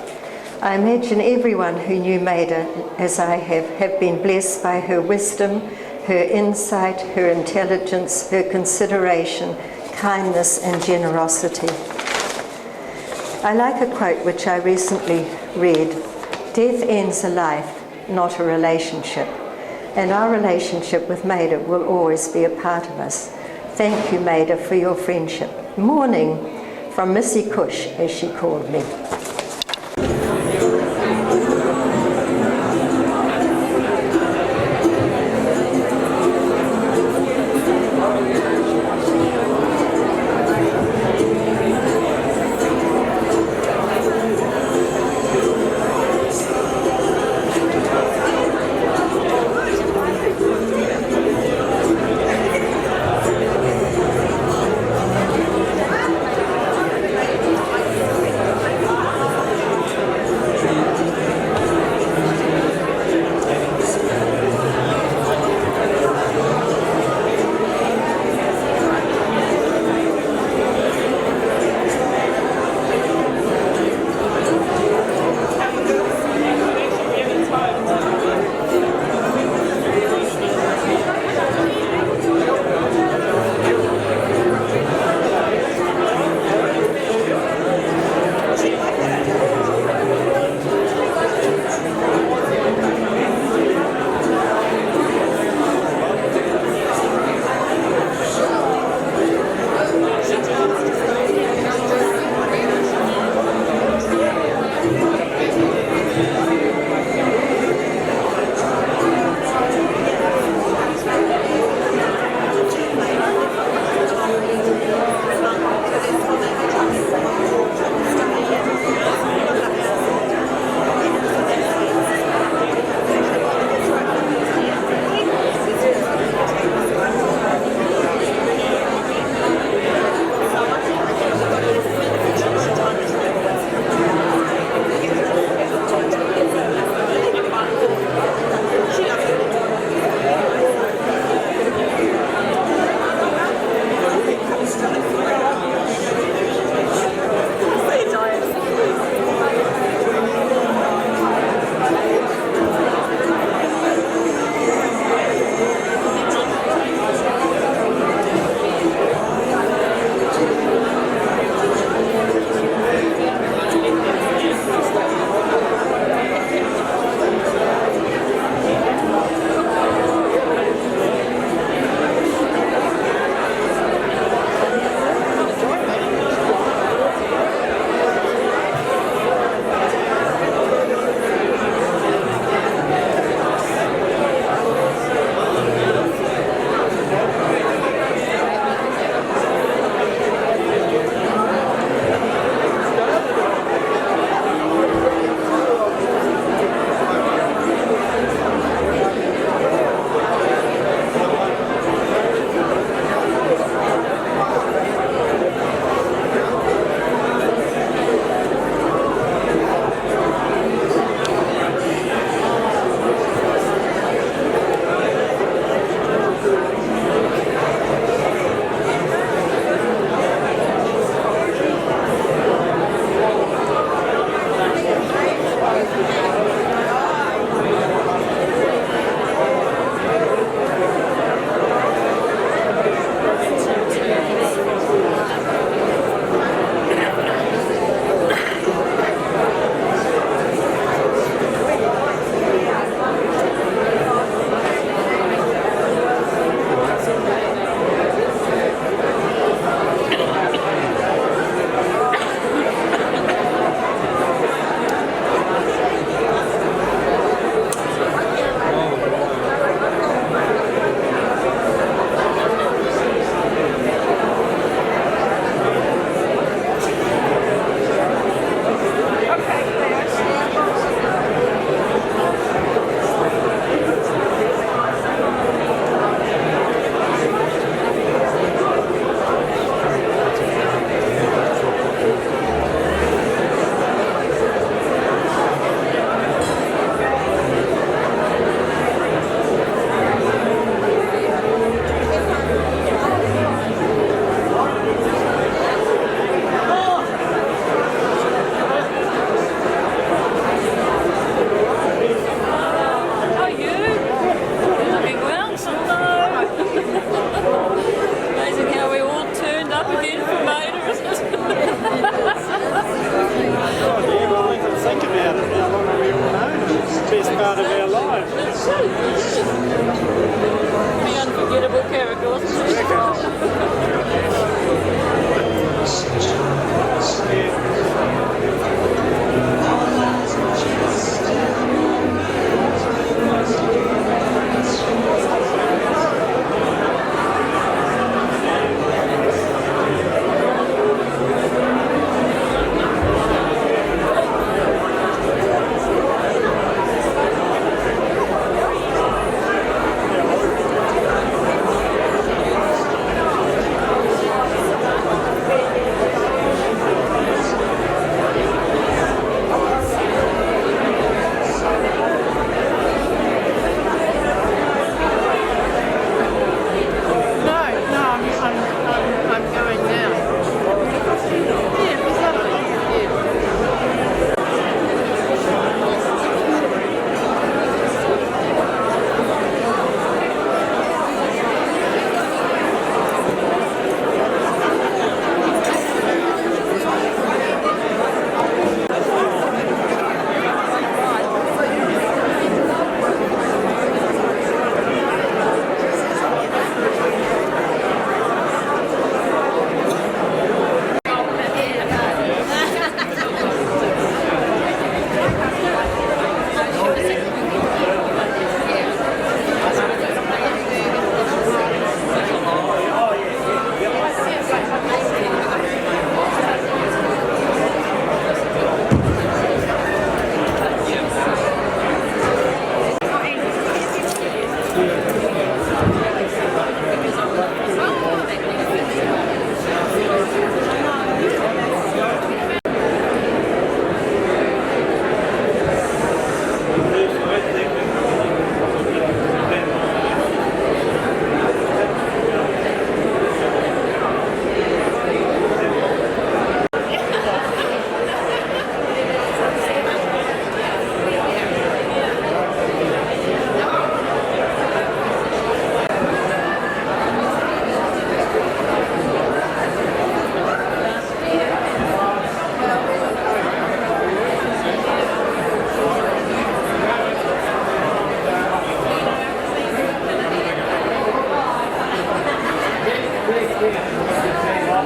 I imagine everyone who knew Maida, as I have been blessed by her wisdom, her insight, her intelligence, her consideration, kindness and generosity. I like a quote which I recently read: "Death ends a life, not a relationship." And our relationship with Maida will always be a part of us. Thank you, Maida, for your friendship. Morning from Missy Cush, as she called me.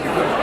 Thank you.